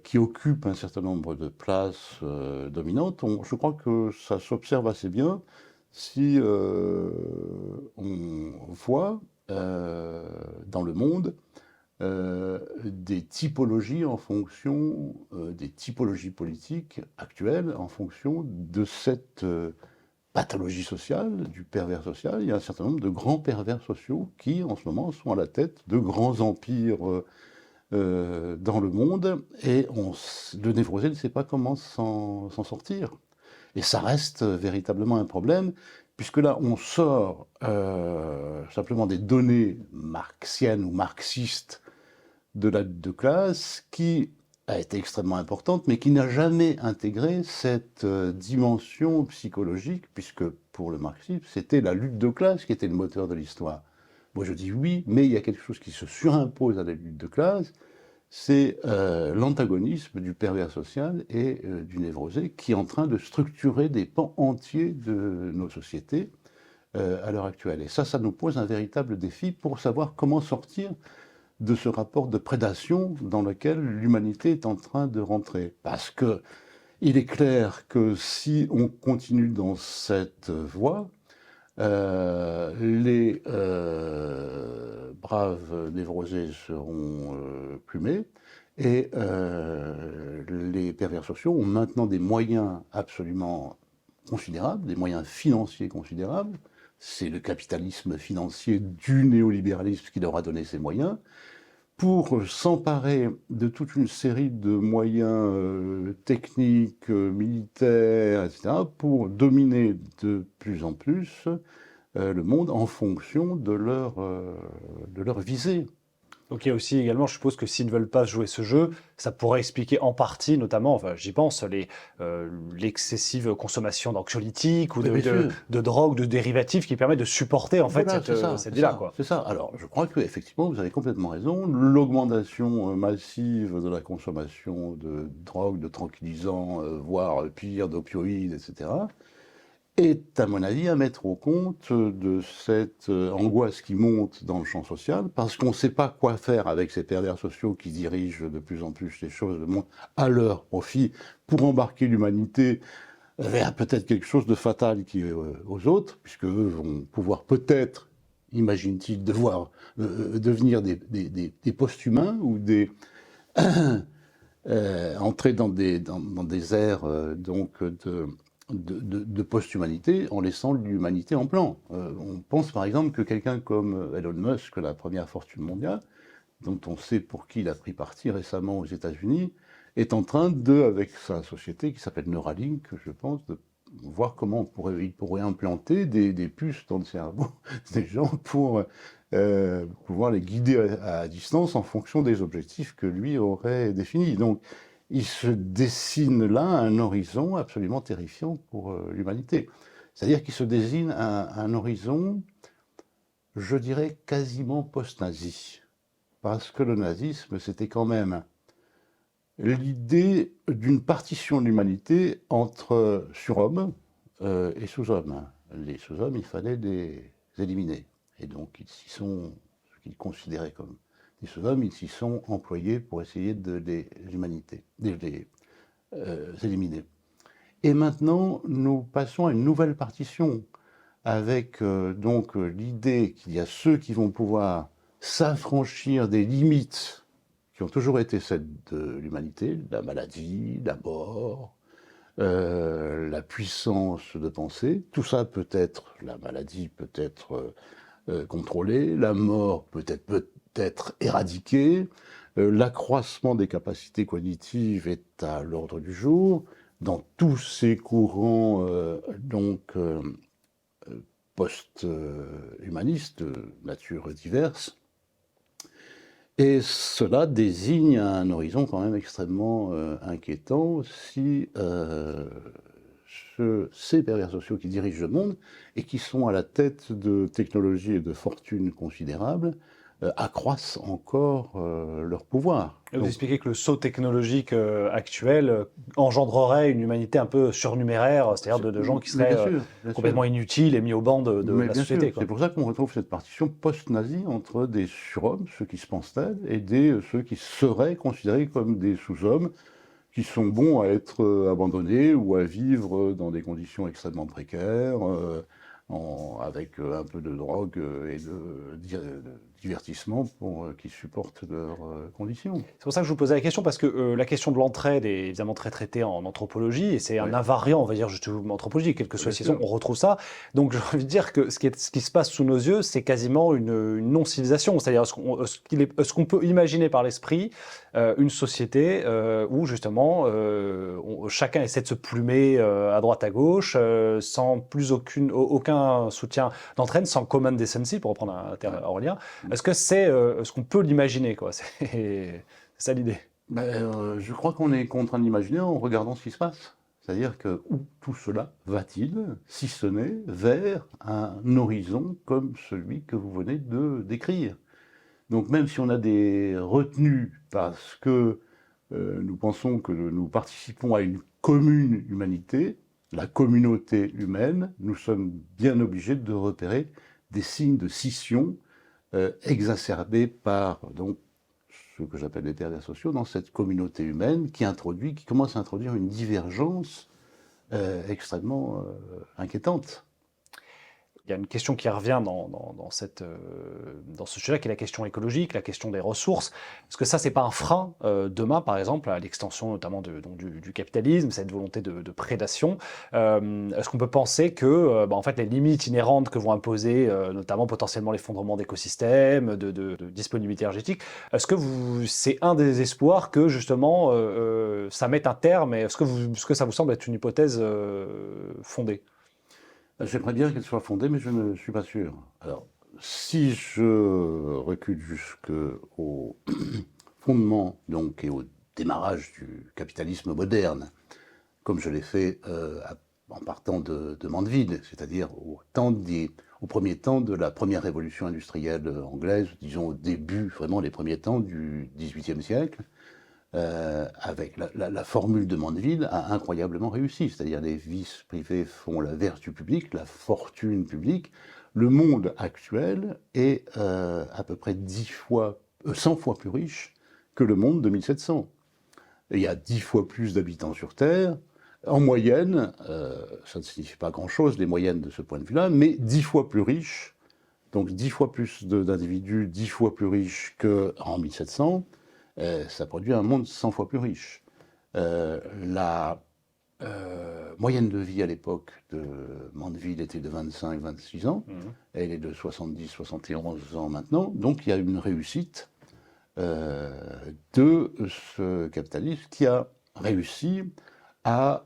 qui occupent un certain nombre de places dominantes. Je crois que ça s'observe assez bien si on voit dans le monde des typologies en fonction des typologies politiques actuelles, en fonction de cette pathologie sociale, du pervers social. Il y a un certain nombre de grands pervers sociaux qui, en ce moment, sont à la tête de grands empires dans le monde, et le névrosé ne sait pas comment s'en sortir. Et ça reste véritablement un problème, puisque là, on sort simplement des données marxiennes ou marxistes de la lutte de classe, qui a été extrêmement importante, mais qui n'a jamais intégré cette dimension psychologique, puisque pour le marxisme, c'était la lutte de classe qui était le moteur de l'histoire. Moi je dis oui, mais il y a quelque chose qui se surimpose à la lutte de classe, c'est l'antagonisme du pervers social et du névrosé, qui est en train de structurer des pans entiers de nos sociétés à l'heure actuelle. Et ça nous pose un véritable défi pour savoir comment sortir de ce rapport de prédation dans lequel l'humanité est en train de rentrer. Parce que il est clair que si on continue dans cette voie, les braves névrosés seront plumés, et les pervers sociaux ont maintenant des moyens absolument considérables, des moyens financiers considérables. C'est le capitalisme financier du néolibéralisme qui leur a donné ces moyens, pour s'emparer de toute une série de moyens techniques, militaires, etc., pour dominer de plus en plus le monde en fonction de leur visée.
Donc il y a aussi également, je suppose que s'ils ne veulent pas jouer ce jeu, ça pourrait expliquer en partie, notamment, enfin j'y pense, l'excessive consommation d'anxiolytiques ou
Mais bien sûr.
de drogues, de dérivatifs qui permettent de supporter en fait
Voilà, c'est ça,
cette
c'est
vie-là,
ça,
quoi.
c'est ça. Alors, je crois que effectivement, vous avez complètement raison. L'augmentation massive de la consommation de drogue, de tranquillisants, voire pire, d'opioïdes, etc., est, à mon avis, à mettre au compte de cette angoisse qui monte dans le champ social, parce qu'on ne sait pas quoi faire avec ces pervers sociaux qui dirigent de plus en plus les choses à leur profit pour embarquer l'humanité vers peut-être quelque chose de fatal qui est aux autres, puisque eux vont pouvoir peut-être, imagine-t-il, devenir des post-humains ou entrer dans des aires donc de post-humanité en laissant l'humanité en plan. On pense par exemple que quelqu'un comme Elon Musk, la première fortune mondiale, dont on sait pour qui il a pris parti récemment aux États-Unis, est en train avec sa société qui s'appelle Neuralink, je pense, de voir comment il pourrait implanter des puces dans le cerveau des gens pour pouvoir les guider à distance en fonction des objectifs que lui aurait définis. Donc, il se dessine là un horizon absolument terrifiant pour l'humanité. C'est-à-dire qu'il se dessine un horizon, je dirais, quasiment post-nazi. Parce que le nazisme, c'était quand même l'idée d'une partition de l'humanité entre surhommes et sous-hommes. Les sous-hommes, il fallait les éliminer. Et donc, ce qu'ils considéraient comme des sous-hommes, ils s'y sont employés pour essayer de les éliminer. Et maintenant, nous passons à une nouvelle partition avec donc l'idée qu'il y a ceux qui vont pouvoir s'affranchir des limites qui ont toujours été celles de l'humanité, la maladie, la mort, la puissance de penser. Tout ça peut être, la maladie peut être contrôlée, la mort peut être éradiquée, l'accroissement des capacités cognitives est à l'ordre du jour. Dans tous ces courants post-humanistes, nature diverse, et cela désigne un horizon quand même extrêmement inquiétant si ces pervers sociaux qui dirigent le monde et qui sont à la tête de technologies et de fortunes considérables accroissent encore leur pouvoir.
Et vous expliquez que le saut technologique actuel engendrerait une humanité un peu surnuméraire, c'est-à-dire de gens qui seraient
bien
complètement
sûr.
inutiles et mis au banc de
Mais
la
bien
société,
sûr,
quoi.
c'est pour ça qu'on retrouve cette partition post-nazie entre des surhommes, ceux qui se pensent tels, et ceux qui seraient considérés comme des sous-hommes, qui sont bons à être abandonnés ou à vivre dans des conditions extrêmement précaires, avec un peu de drogue et de divertissement pour qu'ils supportent leurs conditions.
C'est pour ça que je vous posais la question, parce que la question de l'entraide est évidemment très traitée en anthropologie, et c'est un
Oui,
invariant, on va dire, justement, en anthropologie, quelle que soit la
bien
situation,
sûr.
on retrouve ça. Donc j'ai envie de dire que ce qui se passe sous nos yeux, c'est quasiment une non-civilisation. C'est-à-dire, est-ce qu'on peut imaginer par l'esprit une société où justement chacun essaie de se plumer à droite à gauche, sans plus aucun soutien d'entraîne, sans common decency, pour reprendre un terme orwellien. Est-ce que est-ce qu'on peut l'imaginer, quoi? C'est ça l'idée.
Je crois qu'on est contraint d'imaginer en regardant ce qui se passe. C'est-à-dire que où tout cela va-t-il, si ce n'est vers un horizon comme celui que vous venez de décrire. Donc même si on a des retenues parce que nous pensons que nous participons à une commune humanité, la communauté humaine, nous sommes bien obligés de repérer des signes de scission exacerbés par donc ce que j'appelle les pervers sociaux dans cette communauté humaine qui commence à introduire une divergence extrêmement inquiétante.
Il y a une question qui revient dans ce sujet, qui est la question écologique, la question des ressources. Est-ce que ça, c'est pas un frein demain, par exemple, à l'extension notamment donc du capitalisme, cette volonté de prédation? Est-ce qu'on peut penser que en fait, les limites inhérentes que vont imposer notamment potentiellement l'effondrement d'écosystèmes, de disponibilité énergétique, est-ce que c'est un des espoirs que justement ça mette un terme, et est-ce que ça vous semble être une hypothèse fondée?
J'aimerais bien qu'elle soit fondée, mais je ne suis pas sûr. Alors, si je recule jusqu'au fondement donc, et au démarrage du capitalisme moderne, comme je l'ai fait en partant de Mandeville, c'est-à-dire au premier temps de la première révolution industrielle anglaise, disons au début, vraiment les premiers temps du XVIIIe siècle, avec la formule de Mandeville a incroyablement réussi, c'est-à-dire les vices privés font la vertu publique, la fortune publique. Le monde actuel est à peu près 100 fois plus riche que le monde de 1700. Il y a 10 fois plus d'habitants sur Terre. En moyenne, ça ne signifie pas grand-chose, les moyennes de ce point de vue-là, mais 10 fois plus riches, donc 10 fois plus d'individus, 10 fois plus riches qu'en 1700, ça produit un monde 100 fois plus riche. La moyenne de vie à l'époque de Mandeville était de 25-26 ans, elle est de 70-71 ans maintenant, donc il y a une réussite de ce capitalisme qui a réussi à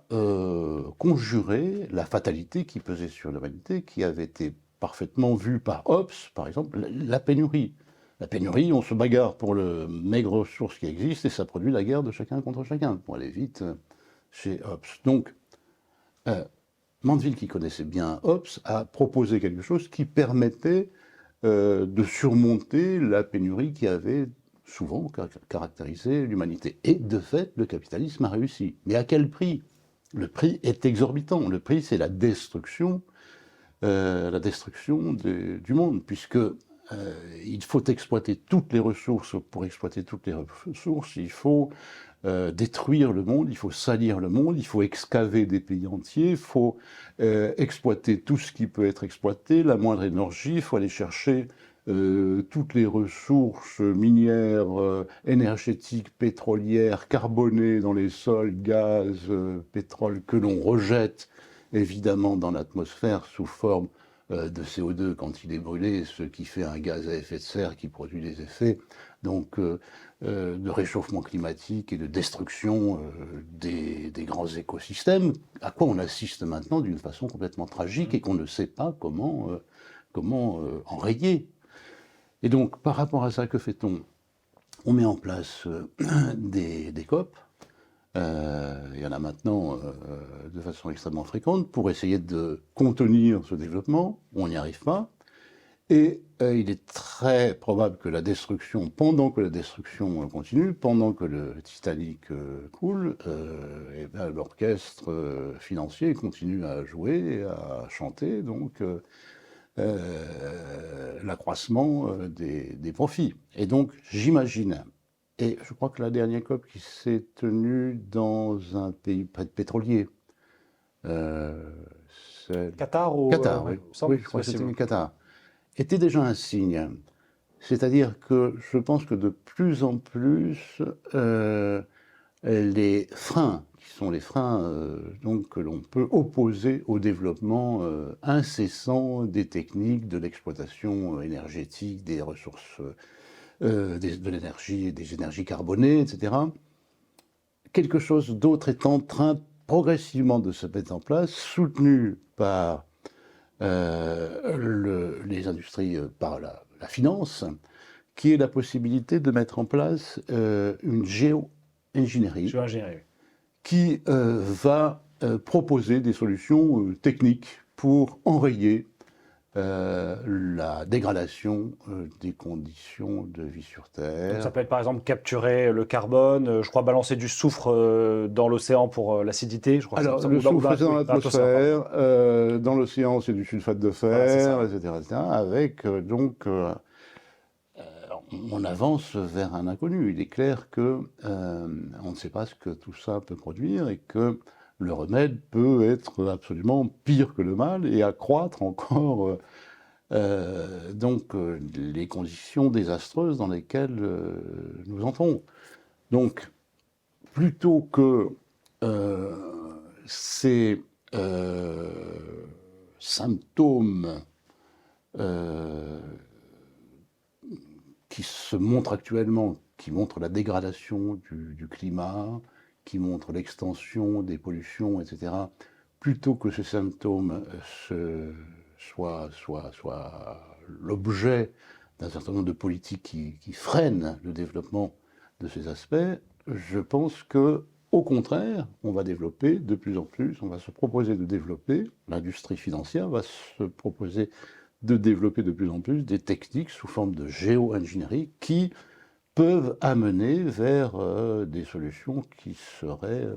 conjurer la fatalité qui pesait sur l'humanité, qui avait été parfaitement vue par Hobbes, par exemple, la pénurie. La pénurie, on se bagarre pour le maigre ressource qui existe et ça produit la guerre de chacun contre chacun, pour aller vite chez Hobbes. Donc, Mandeville, qui connaissait bien Hobbes, a proposé quelque chose qui permettait de surmonter la pénurie qui avait souvent caractérisé l'humanité. Et de fait, le capitalisme a réussi. Mais à quel prix? Le prix est exorbitant. Le prix, c'est la destruction du monde, puisque il faut exploiter toutes les ressources. Pour exploiter toutes les ressources, il faut détruire le monde, il faut salir le monde, il faut excaver des pays entiers, il faut exploiter tout ce qui peut être exploité, la moindre énergie, il faut aller chercher toutes les ressources minières, énergétiques, pétrolières, carbonées dans les sols, gaz, pétrole que l'on rejette évidemment dans l'atmosphère sous forme de CO2 quand il est brûlé, ce qui fait un gaz à effet de serre qui produit des effets donc, de réchauffement climatique et de destruction des grands écosystèmes, à quoi on assiste maintenant d'une façon complètement tragique et qu'on ne sait pas comment enrayer. Et donc, par rapport à ça, que fait-on? On met en place des COP. Il y en a maintenant de façon extrêmement fréquente pour essayer de contenir ce développement. On n'y arrive pas. Et il est très probable que pendant que la destruction continue, pendant que le Titanic coule, et bien, l'orchestre financier continue à jouer et à chanter. Donc, l'accroissement des profits. Et donc, j'imagine, et je crois que la dernière COP qui s'est tenue dans un pays pétrolier, c'est
Qatar ou
Qatar, oui. Oui, je crois que c'était le Qatar, était déjà un signe. C'est-à-dire que je pense que de plus en plus, les freins, qui sont les freins donc, que l'on peut opposer au développement incessant des techniques de l'exploitation énergétique, des ressources, de l'énergie, des énergies carbonées, etc. Quelque chose d'autre est en train progressivement de se mettre en place, soutenu par les industries, par la finance, qui est la possibilité de mettre en place une géo-ingénierie qui va proposer des solutions techniques pour enrayer la dégradation des conditions de vie sur Terre.
Donc ça peut être par exemple capturer le carbone, je crois balancer du soufre dans l'océan pour l'acidité. Je crois que
alors, le soufre est dans l'atmosphère, dans l'océan c'est du sulfate de fer, voilà, etc., avec donc on avance vers un inconnu. Il est clair que on ne sait pas ce que tout ça peut produire et que le remède peut être absolument pire que le mal et accroître encore donc les conditions désastreuses dans lesquelles nous entrons. Donc, plutôt que ces symptômes qui se montrent actuellement, qui montrent la dégradation du climat, qui montrent l'extension des pollutions, etc., plutôt que ces symptômes soit l'objet d'un certain nombre de politiques qui freinent le développement de ces aspects, je pense que, au contraire, on va développer de plus en plus, on va se proposer de développer, l'industrie financière va se proposer de développer de plus en plus des techniques sous forme de géo-ingénierie qui peuvent amener vers des solutions qui seraient...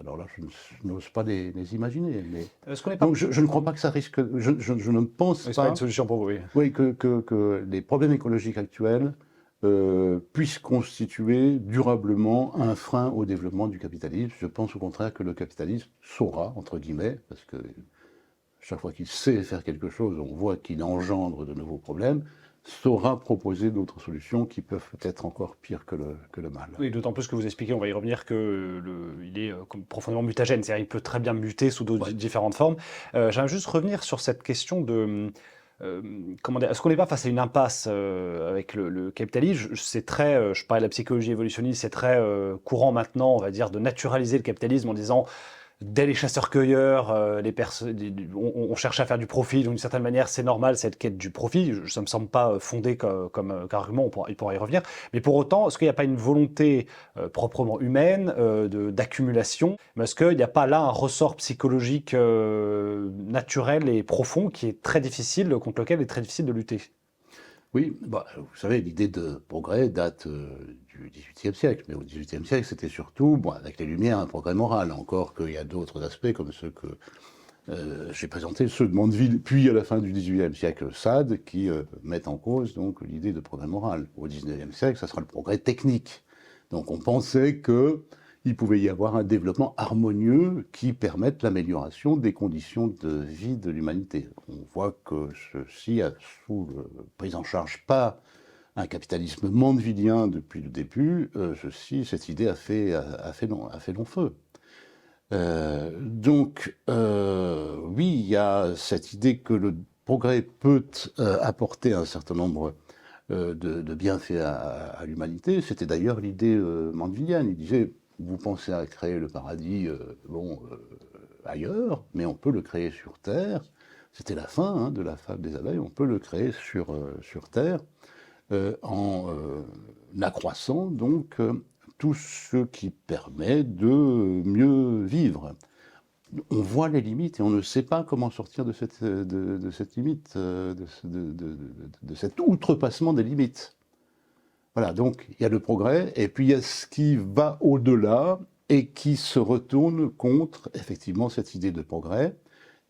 alors là, je n'ose pas les imaginer. Mais...
Est-ce qu'on n'est pas...
Donc je ne crois pas que ça risque... Je ne pense
c'est
pas...
une solution pour vous, oui.
Oui, que les problèmes écologiques actuels puissent constituer durablement un frein au développement du capitalisme. Je pense au contraire que le capitalisme saura, entre guillemets, parce que chaque fois qu'il sait faire quelque chose, on voit qu'il engendre de nouveaux problèmes, saura proposer d'autres solutions qui peuvent être encore pires que le mal.
Oui, d'autant plus que vous expliquez, on va y revenir, qu'il est profondément mutagène, c'est-à-dire il peut très bien muter sous différentes formes. J'aimerais juste revenir sur cette question de... comment dire, est-ce qu'on n'est pas face à une impasse avec le capitalisme? C'est très, je parlais de la psychologie évolutionniste, c'est très courant maintenant, on va dire, de naturaliser le capitalisme en disant... Dès les chasseurs-cueilleurs, on cherche à faire du profit, donc d'une certaine manière, c'est normal cette quête du profit. Ça ne me semble pas fondé comme argument, il pourra y revenir. Mais pour autant, est-ce qu'il n'y a pas une volonté proprement humaine d'accumulation? Mais est-ce qu'il n'y a pas là un ressort psychologique naturel et profond qui est très difficile, contre lequel il est très difficile de lutter?
Oui, bah, vous savez, l'idée de progrès date du XVIIIe siècle, mais au XVIIIe siècle, c'était surtout, bon, avec les Lumières, un progrès moral, encore qu'il y a d'autres aspects comme ceux que j'ai présentés, ceux de Mandeville, puis à la fin du XVIIIe siècle, Sade, qui mettent en cause donc l'idée de progrès moral. Au XIXe siècle, ça sera le progrès technique. Donc on pensait que il pouvait y avoir un développement harmonieux qui permette l'amélioration des conditions de vie de l'humanité. On voit que ceci a pris en charge pas un capitalisme mandevillien depuis le début, cette idée a fait long feu. Oui, il y a cette idée que le progrès peut apporter un certain nombre de bienfaits à l'humanité. C'était d'ailleurs l'idée mandevillienne. Il disait, vous pensez à créer le paradis ailleurs, mais on peut le créer sur Terre. C'était la fin de la fable des abeilles. On peut le créer sur Terre en accroissant donc tout ce qui permet de mieux vivre. On voit les limites et on ne sait pas comment sortir de cette limite, de cet outrepassement des limites. Voilà, donc il y a le progrès, et puis il y a ce qui va au-delà et qui se retourne contre, effectivement, cette idée de progrès.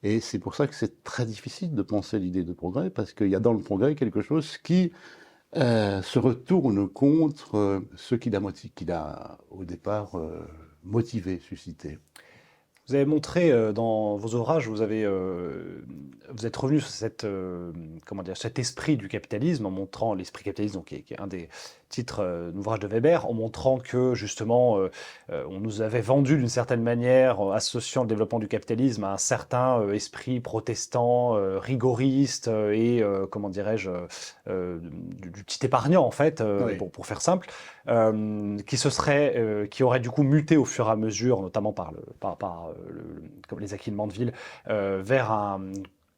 Et c'est pour ça que c'est très difficile de penser l'idée de progrès, parce qu'il y a dans le progrès quelque chose qui se retourne contre ce qu'il a au départ motivé, suscité.
Vous avez montré dans vos ouvrages, vous êtes revenu sur cet esprit du capitalisme en montrant l'esprit capitaliste, donc, qui est un des titres d'ouvrage de Weber, en montrant que justement on nous avait vendu d'une certaine manière, associant le développement du capitalisme à un certain esprit protestant, rigoriste et comment dirais-je, du petit épargnant en fait,
Oui.
pour faire simple, qui aurait du coup muté au fur et à mesure, notamment comme les acquis de Mandeville, vers un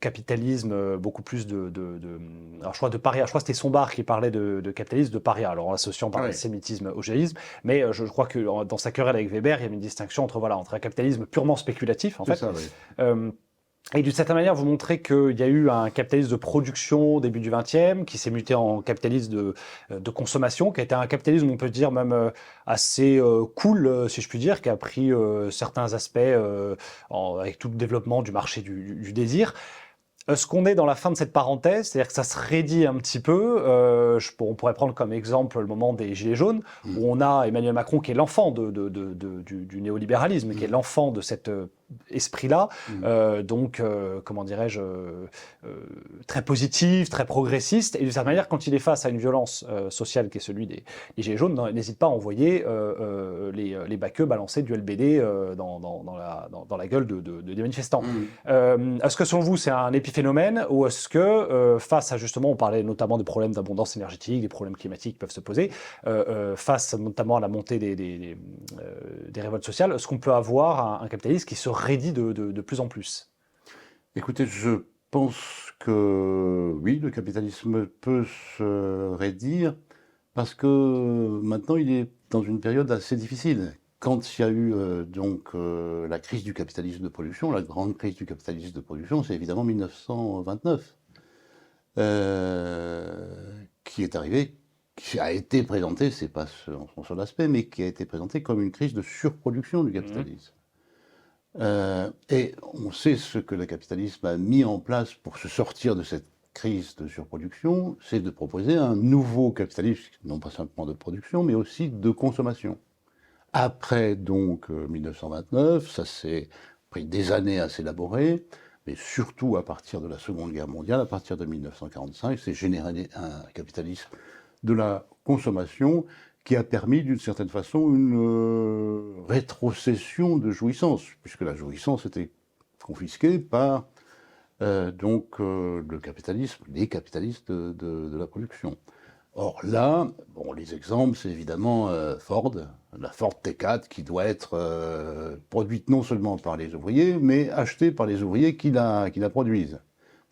capitalisme beaucoup plus alors je crois de paria. Je crois que c'était Sombart qui parlait de capitalisme de paria, alors en associant par l'antisémitisme au géisme, mais je crois que dans sa querelle avec Weber, il y avait une distinction entre un capitalisme purement spéculatif en fait.
Ça, oui.
Et d'une certaine manière, vous montrez qu'il y a eu un capitalisme de production au début du XXe, qui s'est muté en capitalisme de consommation, qui a été un capitalisme, on peut dire, même assez cool, si je puis dire, qui a pris certains aspects avec tout le développement du marché du désir. Est-ce qu'on est dans la fin de cette parenthèse, c'est-à-dire que ça se raidit un petit peu on pourrait prendre comme exemple le moment des Gilets jaunes, où on a Emmanuel Macron qui est l'enfant du néolibéralisme, qui est l'enfant de cet esprit-là, comment dirais-je, très positif, très progressiste, et d'une certaine manière, quand il est face à une violence sociale qui est celui des Gilets jaunes, n'hésite pas à envoyer les baqueux balancer du LBD dans la gueule des manifestants. Est-ce que selon vous, c'est un épiphénomène, ou est-ce que, face à justement, on parlait notamment des problèmes d'abondance énergétique, des problèmes climatiques qui peuvent se poser, face notamment à la montée des révoltes sociales, est-ce qu'on peut avoir un capitalisme qui se raidit de plus en plus?
Écoutez, je pense que oui, le capitalisme peut se raidir parce que maintenant il est dans une période assez difficile. Quand il y a eu la crise du capitalisme de production, la grande crise du capitalisme de production, c'est évidemment 1929 qui est arrivée, qui a été présentée, c'est pas son seul aspect, mais qui a été présentée comme une crise de surproduction du capitalisme. Et on sait ce que le capitalisme a mis en place pour se sortir de cette crise de surproduction, c'est de proposer un nouveau capitalisme, non pas simplement de production, mais aussi de consommation. Après donc 1929, ça s'est pris des années à s'élaborer, mais surtout à partir de la Seconde Guerre mondiale, à partir de 1945, c'est généré un capitalisme de la consommation qui a permis d'une certaine façon une rétrocession de jouissance, puisque la jouissance était confisquée par le capitalisme, les capitalistes de la production. Or là, bon, les exemples, c'est évidemment Ford, la Ford T4 qui doit être produite non seulement par les ouvriers, mais achetée par les ouvriers qui la produisent.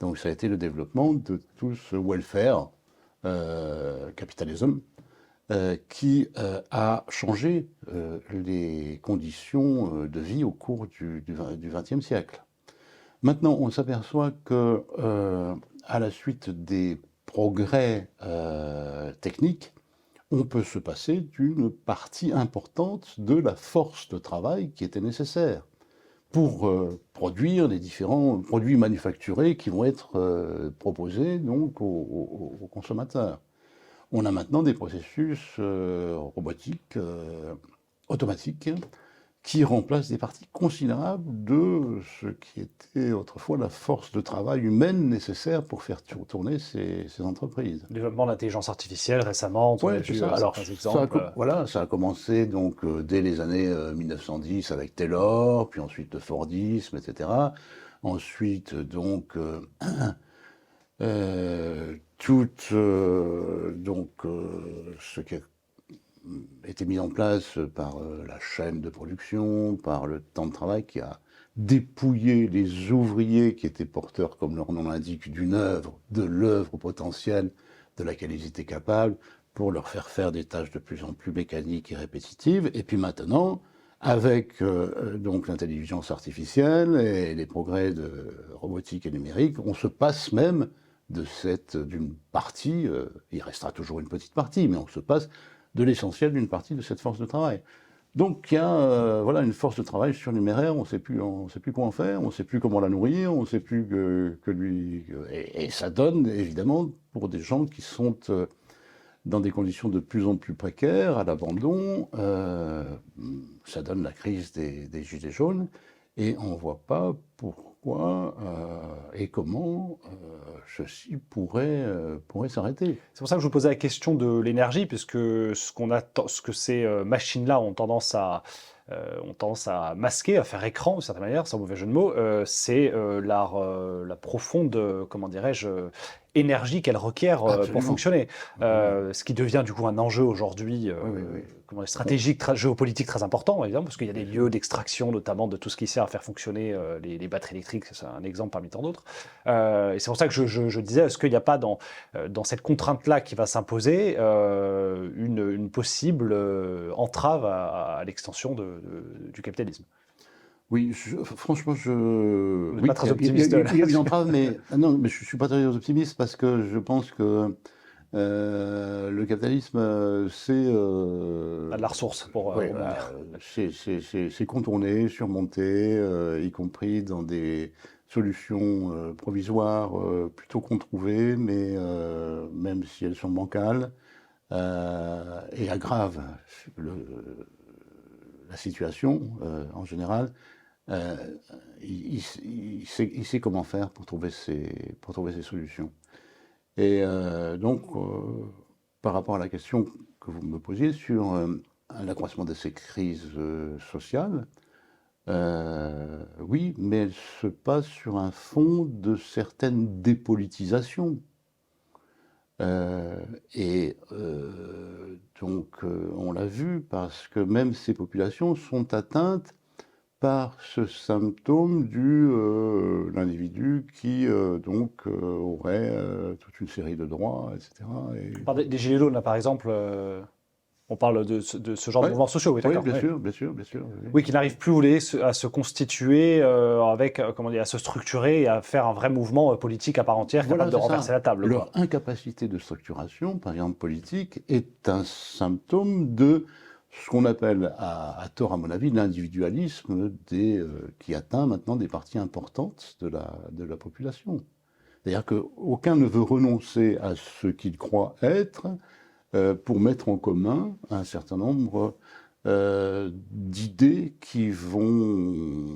Donc ça a été le développement de tout ce welfare, capitalisme, qui a changé les conditions de vie au cours du XXe siècle. Maintenant, on s'aperçoit que, à la suite des progrès techniques, on peut se passer d'une partie importante de la force de travail qui était nécessaire pour produire les différents produits manufacturés qui vont être proposés donc aux consommateurs. On a maintenant des processus robotiques, automatiques, qui remplacent des parties considérables de ce qui était autrefois la force de travail humaine nécessaire pour faire tourner ces entreprises.
Le développement de l'intelligence artificielle récemment, on a vu
Alors,
certains exemples.
ça a commencé donc dès les années 1910 avec Taylor, puis ensuite le Fordisme, etc. Ensuite, donc, ce qui a été mis en place par la chaîne de production, par le temps de travail qui a dépouillé les ouvriers qui étaient porteurs, comme leur nom l'indique, d'une œuvre, de l'œuvre potentielle de laquelle ils étaient capables, pour leur faire des tâches de plus en plus mécaniques et répétitives. Et puis maintenant, avec donc l'intelligence artificielle et les progrès de robotique et numérique, on se passe même d'une partie, il restera toujours une petite partie, mais on se passe de l'essentiel d'une partie de cette force de travail. Donc il y a une force de travail surnuméraire, on ne sait plus quoi en faire, on ne sait plus comment la nourrir, on ne sait plus et ça donne évidemment pour des gens qui sont dans des conditions de plus en plus précaires, à l'abandon, ça donne la crise des gilets jaunes, et on ne voit pas pourquoi et comment ceci pourrait s'arrêter.
C'est pour ça que je vous posais la question de l'énergie, puisque ce que ces machines-là ont tendance à masquer, à faire écran, d'une certaine manière, sans mauvais jeu de mots, c'est la profonde, comment dirais-je, énergie qu'elles requièrent pour fonctionner. Ce qui devient du coup un enjeu aujourd'hui stratégique, géopolitique très important, évidemment, parce qu'il y a des lieux d'extraction, notamment de tout ce qui sert à faire fonctionner les batteries électriques, c'est un exemple parmi tant d'autres. Et c'est pour ça que je disais, est-ce qu'il n'y a pas dans cette contrainte-là qui va s'imposer une possible entrave à l'extension du capitalisme?
Oui, franchement,
Vous n'êtes pas très optimiste.
Il y a une entrave, mais non, mais je suis pas très optimiste parce que je pense que le capitalisme, c'est
À de la ressource pour rebondir.
c'est contourné, surmonté, y compris dans des solutions provisoires plutôt qu'on trouvait, mais même si elles sont bancales, et aggravent la situation en général. Il sait comment faire pour trouver ces solutions. Et par rapport à la question que vous me posiez sur l'accroissement de ces crises sociales, oui, mais elle se passe sur un fond de certaines dépolitisation. On l'a vu parce que même ces populations sont atteintes par ce symptôme l'individu qui aurait toute une série de droits, etc.
On parle des gilets jaunes, là, par exemple, on parle de ce genre de
Ouais,
mouvements sociaux, oui,
oui,
d'accord.
bien
Oui.
sûr, bien sûr, bien sûr. Oui.
Oui, qui n'arrivent plus à se constituer avec, comment dire, à se structurer et à faire un vrai mouvement politique à part entière capable
Voilà,
de
c'est
renverser
ça.
la table,
Leur
quoi.
incapacité de structuration, par exemple politique, est un symptôme de ce qu'on appelle, à tort à mon avis, l'individualisme qui atteint maintenant des parties importantes de la population. C'est-à-dire qu'aucun ne veut renoncer à ce qu'il croit être pour mettre en commun un certain nombre d'idées qui vont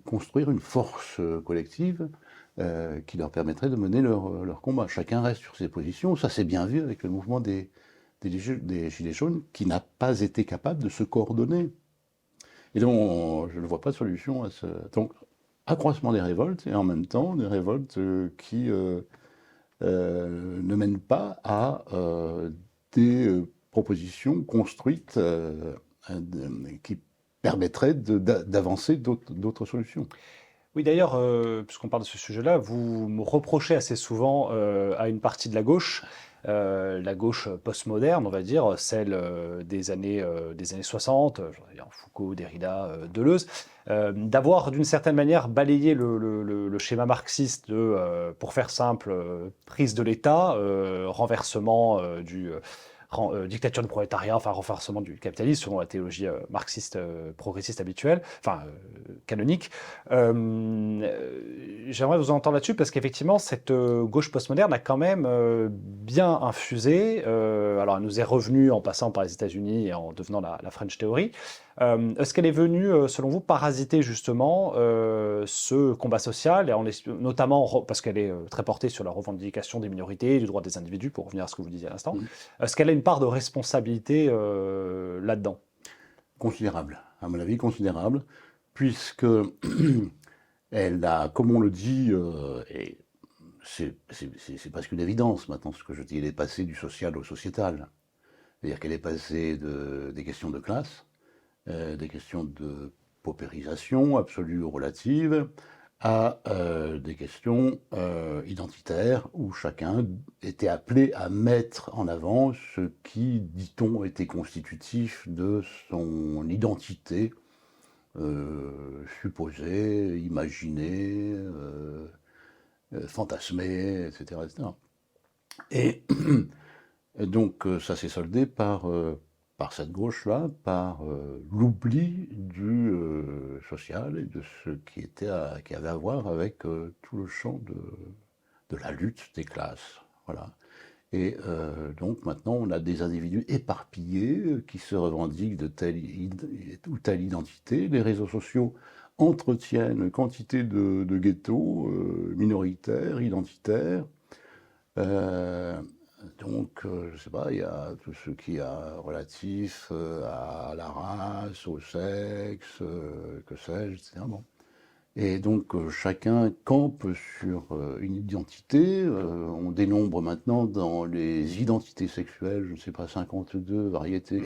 construire une force collective qui leur permettrait de mener leur combat. Chacun reste sur ses positions. Ça, c'est bien vu avec le mouvement des Gilets jaunes qui n'a pas été capable de se coordonner. Et donc, je ne vois pas de solution à ce. Donc, accroissement des révoltes et en même temps des révoltes qui ne mènent pas à des propositions construites qui permettraient d'avancer d'autres solutions.
Oui, d'ailleurs, puisqu'on parle de ce sujet-là, vous me reprochez assez souvent à une partie de la gauche postmoderne, on va dire, celle des années 60, je veux dire Foucault, Derrida, Deleuze, d'avoir d'une certaine manière balayé le schéma marxiste de, pour faire simple, prise de l'État, renversement dictature du prolétariat, enfin renversement du capitalisme selon la théologie marxiste progressiste habituelle, enfin canonique. J'aimerais vous entendre là-dessus parce qu'effectivement, cette gauche postmoderne a quand même bien infusé. Alors, elle nous est revenue en passant par les États-Unis et en devenant la French Theory. Est-ce qu'elle est venue, selon vous, parasiter justement ce combat social, et notamment parce qu'elle est très portée sur la revendication des minorités, du droit des individus, pour revenir à ce que vous disiez à l'instant. Est-ce qu'elle a une part de responsabilité là-dedans?
Considérable, à mon avis, considérable, puisque elle a, comme on le dit, et c'est presque une évidence maintenant ce que je dis, elle est passée du social au sociétal. C'est-à-dire qu'elle est passée des questions de classe, des questions de paupérisation absolue ou relative, à des questions identitaires où chacun était appelé à mettre en avant ce qui, dit-on, était constitutif de son identité supposée, imaginée, fantasmée, etc. etc. Et donc ça s'est soldé par cette gauche-là, par l'oubli du social et de ce qui avait à voir avec tout le champ de la lutte des classes. Voilà. Et donc maintenant, on a des individus éparpillés qui se revendiquent de telle ou telle identité. Les réseaux sociaux entretiennent quantité de ghettos minoritaires, identitaires. Euh, je ne sais pas, il y a tout ce qui est relatif à la race, au sexe, que sais-je, etc. Bon. Et donc, chacun campe sur une identité. On dénombre maintenant dans les identités sexuelles, je ne sais pas, 52 variétés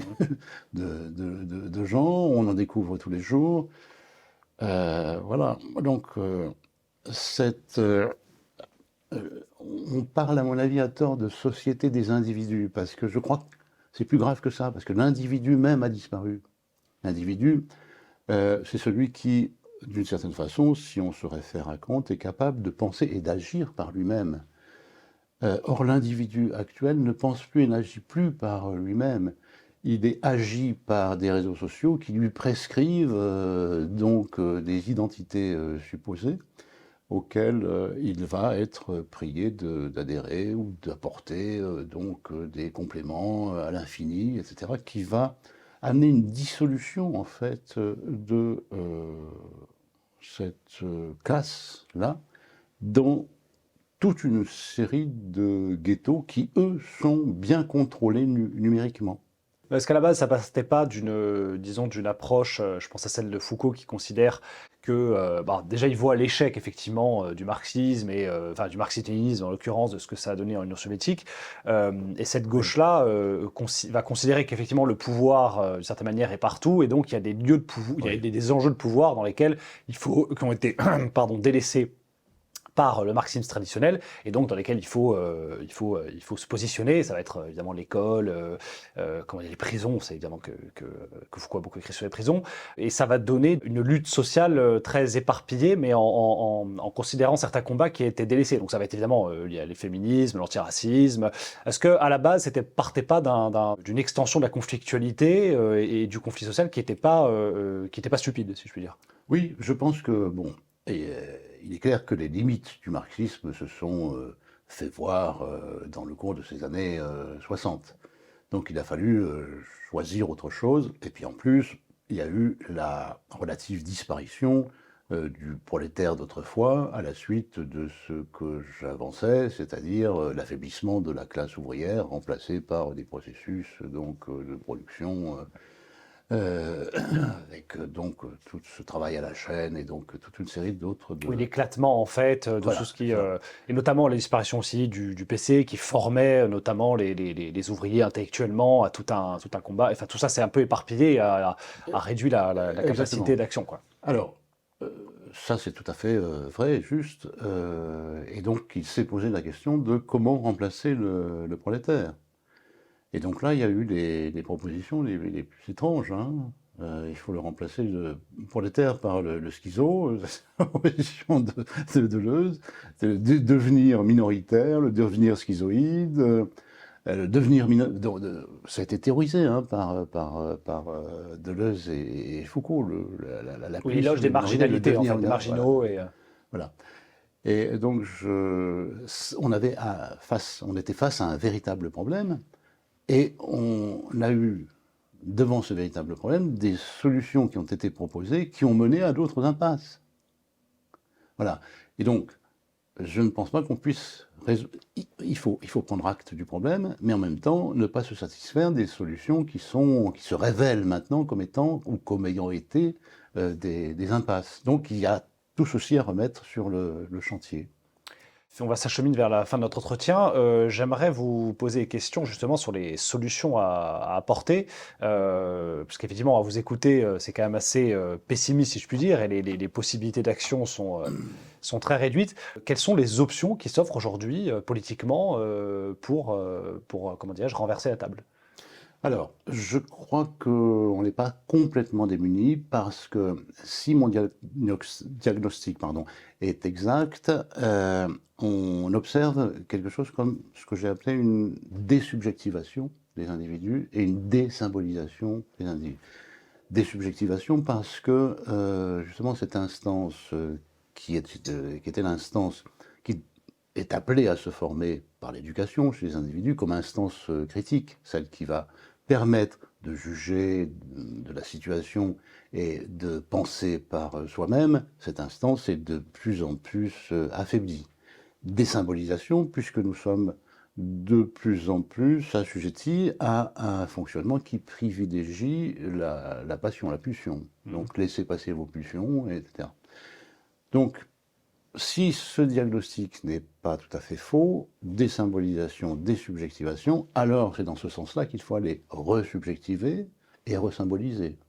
de gens. On en découvre tous les jours. Voilà. Donc, cette on parle, à mon avis, à tort de société des individus, parce que je crois que c'est plus grave que ça, parce que l'individu même a disparu. L'individu, c'est celui qui, d'une certaine façon, si on se réfère à Kant, est capable de penser et d'agir par lui-même. Or, l'individu actuel ne pense plus et n'agit plus par lui-même. Il est agi par des réseaux sociaux qui lui prescrivent des identités supposées auquel il va être prié d'adhérer ou d'apporter des compléments à l'infini, etc., qui va amener une dissolution en fait de cette classe-là dans toute une série de ghettos qui, eux, sont bien contrôlés numériquement.
Parce qu'à la base, ça partait pas disons, d'une approche, je pense à celle de Foucault qui considère que, déjà, il voit l'échec effectivement du marxisme enfin du marxisme-léninisme en l'occurrence, de ce que ça a donné en Union soviétique. Et cette
Oui,
gauche-là va considérer qu'effectivement le pouvoir, d'une certaine manière, est partout, et donc il y a des lieux de pouvoir, il y a
oui.
des enjeux de pouvoir dans lesquels qui ont été, pardon, délaissés par le marxisme traditionnel, et donc dans lesquels il faut se positionner. Ça va être évidemment l'école, comment dire, les prisons, c'est évidemment que Foucault a beaucoup écrit sur les prisons, et ça va donner une lutte sociale très éparpillée, mais en considérant certains combats qui étaient délaissés. Donc ça va être évidemment lié à les féminismes, l'antiracisme. Est-ce que à la base, partait pas d'une extension de la conflictualité et du conflit social qui était pas stupide, si je puis dire?
Oui, je pense que, bon, il est clair que les limites du marxisme se sont fait voir dans le cours de ces années 60. Donc il a fallu choisir autre chose. Et puis en plus, il y a eu la relative disparition du prolétaire d'autrefois à la suite de ce que j'avançais, c'est-à-dire l'affaiblissement de la classe ouvrière remplacée par des processus donc, de production euh, avec donc tout ce travail à la chaîne et donc toute une série d'autres
Oui,
de...
l'éclatement en fait de tout
Voilà,
ce
c'est
qui
ça.
et notamment la disparition aussi du PC qui formait notamment les ouvriers intellectuellement à tout un combat. Enfin, tout ça c'est un peu éparpillé, a réduit la capacité
Exactement.
d'action, quoi.
Alors, ça c'est tout à fait vrai, juste. Et donc il s'est posé la question de comment remplacer le prolétaire. Et donc là, il y a eu les propositions les plus étranges, hein. Il faut le remplacer le prolétaire par le schizo, la proposition de Deleuze, de devenir minoritaire, le devenir schizoïde, le devenir ça a été théorisé hein, par Deleuze et Foucault, la
Oui,
piste
l'éloge
de
des
minorité, le
marginalités en
devenir
fait, des
minoritaire. Voilà,
marginaux
voilà. Et donc, on était face à un véritable problème, et on a eu, devant ce véritable problème, des solutions qui ont été proposées qui ont mené à d'autres impasses. Voilà. Et donc, je ne pense pas qu'on puisse il faut prendre acte du problème, mais en même temps ne pas se satisfaire des solutions qui se révèlent maintenant comme étant ou comme ayant été des impasses. Donc il y a tout ceci à remettre sur le chantier.
On va s'acheminer vers la fin de notre entretien. J'aimerais vous poser des questions justement sur les solutions à apporter, parce qu'effectivement, à vous écouter, c'est quand même assez pessimiste, si je puis dire, et les possibilités d'action sont très réduites. Quelles sont les options qui s'offrent aujourd'hui politiquement pour comment dirais-je, renverser la table?
Alors, je crois qu'on n'est pas complètement démuni parce que si mon diagnostic pardon, est exact, on observe quelque chose comme ce que j'ai appelé une désubjectivation des individus et une désymbolisation des individus. Désubjectivation parce que justement cette instance qui était l'instance qui est appelée à se former par l'éducation chez les individus comme instance critique, celle qui va permettre de juger de la situation et de penser par soi-même, cette instance est de plus en plus affaiblie. Désymbolisation, puisque nous sommes de plus en plus assujettis à un fonctionnement qui privilégie la passion, la pulsion. Donc laissez passer vos pulsions, etc. Donc si ce diagnostic n'est pas tout à fait faux, désymbolisation, désubjectivation, alors c'est dans ce sens-là qu'il faut aller resubjectiver et resymboliser.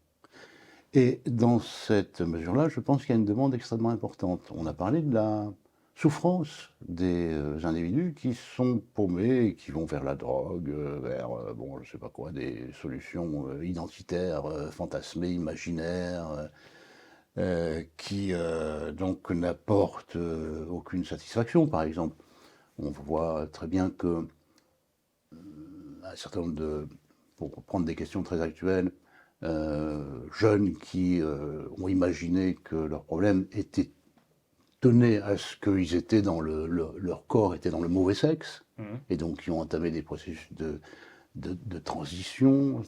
Et dans cette mesure-là, je pense qu'il y a une demande extrêmement importante. On a parlé de la souffrance des individus qui sont paumés et qui vont vers la drogue, vers, bon, je sais pas quoi, des solutions identitaires, fantasmées, imaginaires, qui donc n'apportent aucune satisfaction. Par exemple, on voit très bien que un certain nombre pour prendre des questions très actuelles, jeunes qui ont imaginé que leur problème tenait à ce qu'ils étaient leur corps était dans le mauvais sexe, et donc qui ont entamé des processus de transition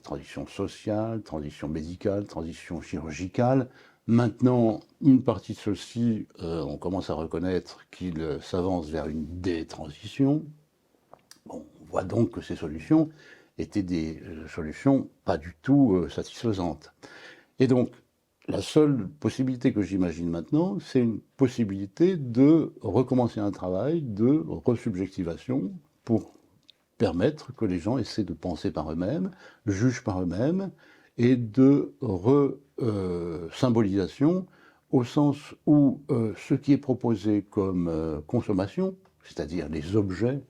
sociale, transition médicale, transition chirurgicale. Maintenant, une partie de ceux-ci, on commence à reconnaître qu'ils s'avancent vers une détransition. Bon, on voit donc que ces solutions étaient des solutions pas du tout satisfaisantes. Et donc, la seule possibilité que j'imagine maintenant, c'est une possibilité de recommencer un travail de resubjectivation pour permettre que les gens essaient de penser par eux-mêmes, jugent par eux-mêmes, et de symbolisation au sens où ce qui est proposé comme consommation, c'est-à-dire les objets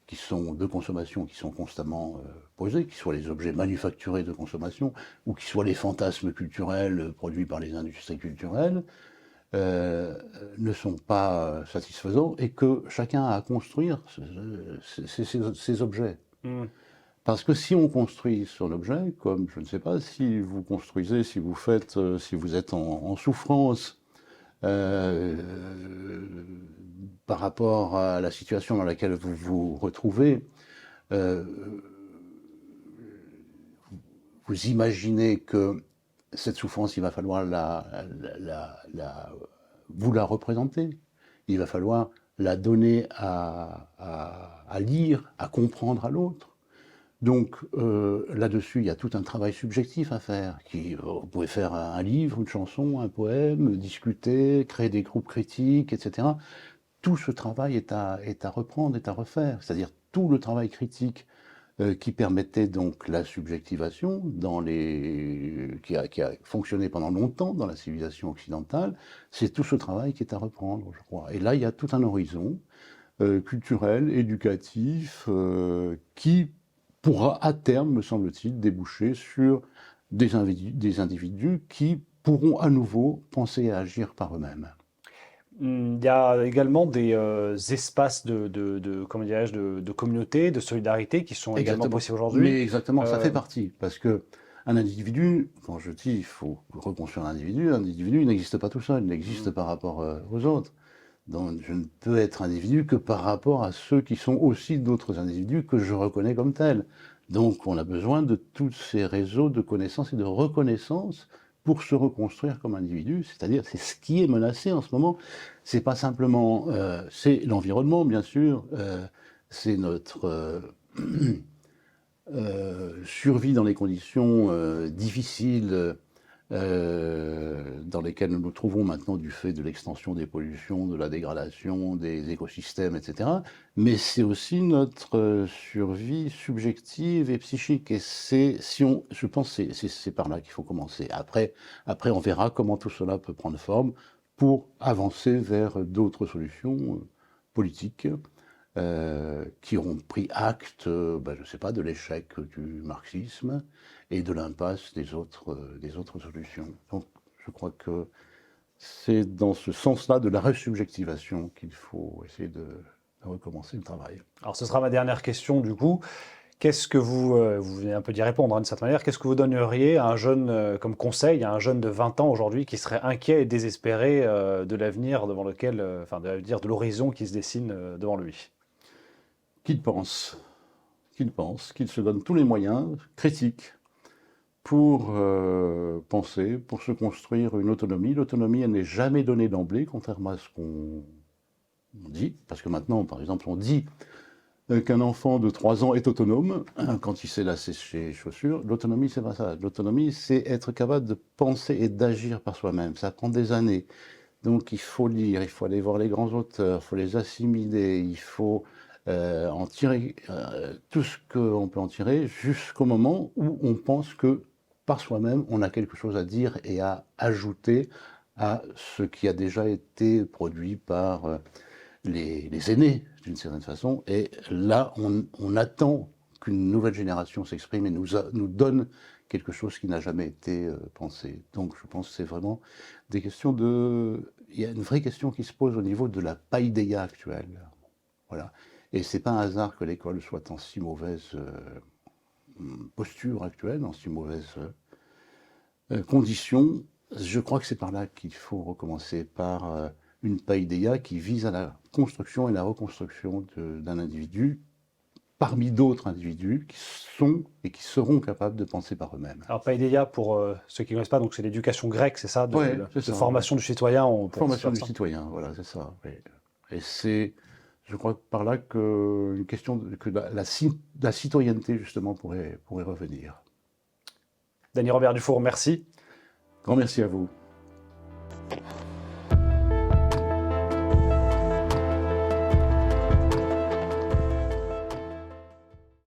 qui sont de consommation, qui sont constamment posés, qu'ils soient les objets manufacturés de consommation, ou qu'ils soient les fantasmes culturels produits par les industries culturelles, ne sont pas satisfaisants et que chacun a à construire ces objets. Mmh. Parce que si on construit sur l'objet, comme je ne sais pas, si vous construisez, si vous faites, si vous êtes en souffrance par rapport à la situation dans laquelle vous vous retrouvez, vous imaginez que cette souffrance, il va falloir vous la représenter. Il va falloir la donner à lire, à comprendre à l'autre. Donc là-dessus, il y a tout un travail subjectif à faire. Vous pouvez faire un livre, une chanson, un poème, discuter, créer des groupes critiques, etc. Tout ce travail est à reprendre, est à refaire. C'est-à-dire tout le travail critique qui permettait donc la subjectivation qui a fonctionné pendant longtemps dans la civilisation occidentale, c'est tout ce travail qui est à reprendre, je crois. Et là, il y a tout un horizon culturel, éducatif, qui pourra à terme, me semble-t-il, déboucher sur des individus qui pourront à nouveau penser et agir par eux-mêmes.
Il y a également des espaces comment dirais-je, de communauté, de solidarité qui sont également possibles aujourd'hui.
Mais exactement, ça fait partie. Parce que un individu, quand je dis il faut reconstruire un individu n'existe pas tout seul, il n'existe par rapport aux autres. Donc je ne peux être individu que par rapport à ceux qui sont aussi d'autres individus que je reconnais comme tels. Donc on a besoin de tous ces réseaux de connaissances et de reconnaissance pour se reconstruire comme individu, c'est-à-dire c'est ce qui est menacé en ce moment. C'est pas simplement, c'est l'environnement bien sûr, c'est notre survie dans les conditions difficiles dans lesquelles nous nous trouvons maintenant du fait de l'extension des pollutions, de la dégradation des écosystèmes, etc. Mais c'est aussi notre survie subjective et psychique. Et je pense que c'est par là qu'il faut commencer. Après, on verra comment tout cela peut prendre forme pour avancer vers d'autres solutions politiques qui auront pris acte, je ne sais pas, de l'échec du marxisme et de l'impasse des autres solutions. Donc je crois que c'est dans ce sens-là de la resubjectivation qu'il faut essayer de recommencer le travail.
Alors ce sera ma dernière question du coup. Qu'est-ce que vous venez un peu d'y répondre d'une certaine manière, qu'est-ce que vous donneriez à un jeune comme conseil, à un jeune de 20 ans aujourd'hui qui serait inquiet et désespéré de l'avenir devant lequel, de l'horizon qui se dessine devant lui?
Qu'il pense, qu'il se donne tous les moyens critiques pour penser, pour se construire une autonomie. L'autonomie, elle n'est jamais donnée d'emblée, contrairement à ce qu'on dit, parce que maintenant, par exemple, on dit qu'un enfant de 3 ans est autonome quand il sait lasser ses chaussures. L'autonomie, c'est pas ça. L'autonomie, c'est être capable de penser et d'agir par soi-même. Ça prend des années. Donc il faut lire, il faut aller voir les grands auteurs, il faut les assimiler, il faut en tirer tout ce qu'on peut en tirer jusqu'au moment où on pense que par soi-même, on a quelque chose à dire et à ajouter à ce qui a déjà été produit par les aînés, d'une certaine façon. Et là, on attend qu'une nouvelle génération s'exprime et nous donne quelque chose qui n'a jamais été pensé. Donc je pense que c'est vraiment des questions il y a une vraie question qui se pose au niveau de la paideia actuelle. Voilà. Et c'est pas un hasard que l'école soit en si mauvaise posture actuelle, en si mauvaise conditions. Je crois que c'est par là qu'il faut recommencer, par une paideia qui vise à la construction et la reconstruction d'un individu parmi d'autres individus qui sont et qui seront capables de penser par eux-mêmes.
Alors paideia, pour ceux qui ne connaissent pas, donc c'est l'éducation grecque, c'est ça,
de
formation du citoyen.
Formation du citoyen, voilà, c'est ça. Oui. Et c'est je crois par là que une question que la citoyenneté justement pourrait revenir.
Dany Robert Dufour, merci.
Grand merci à vous.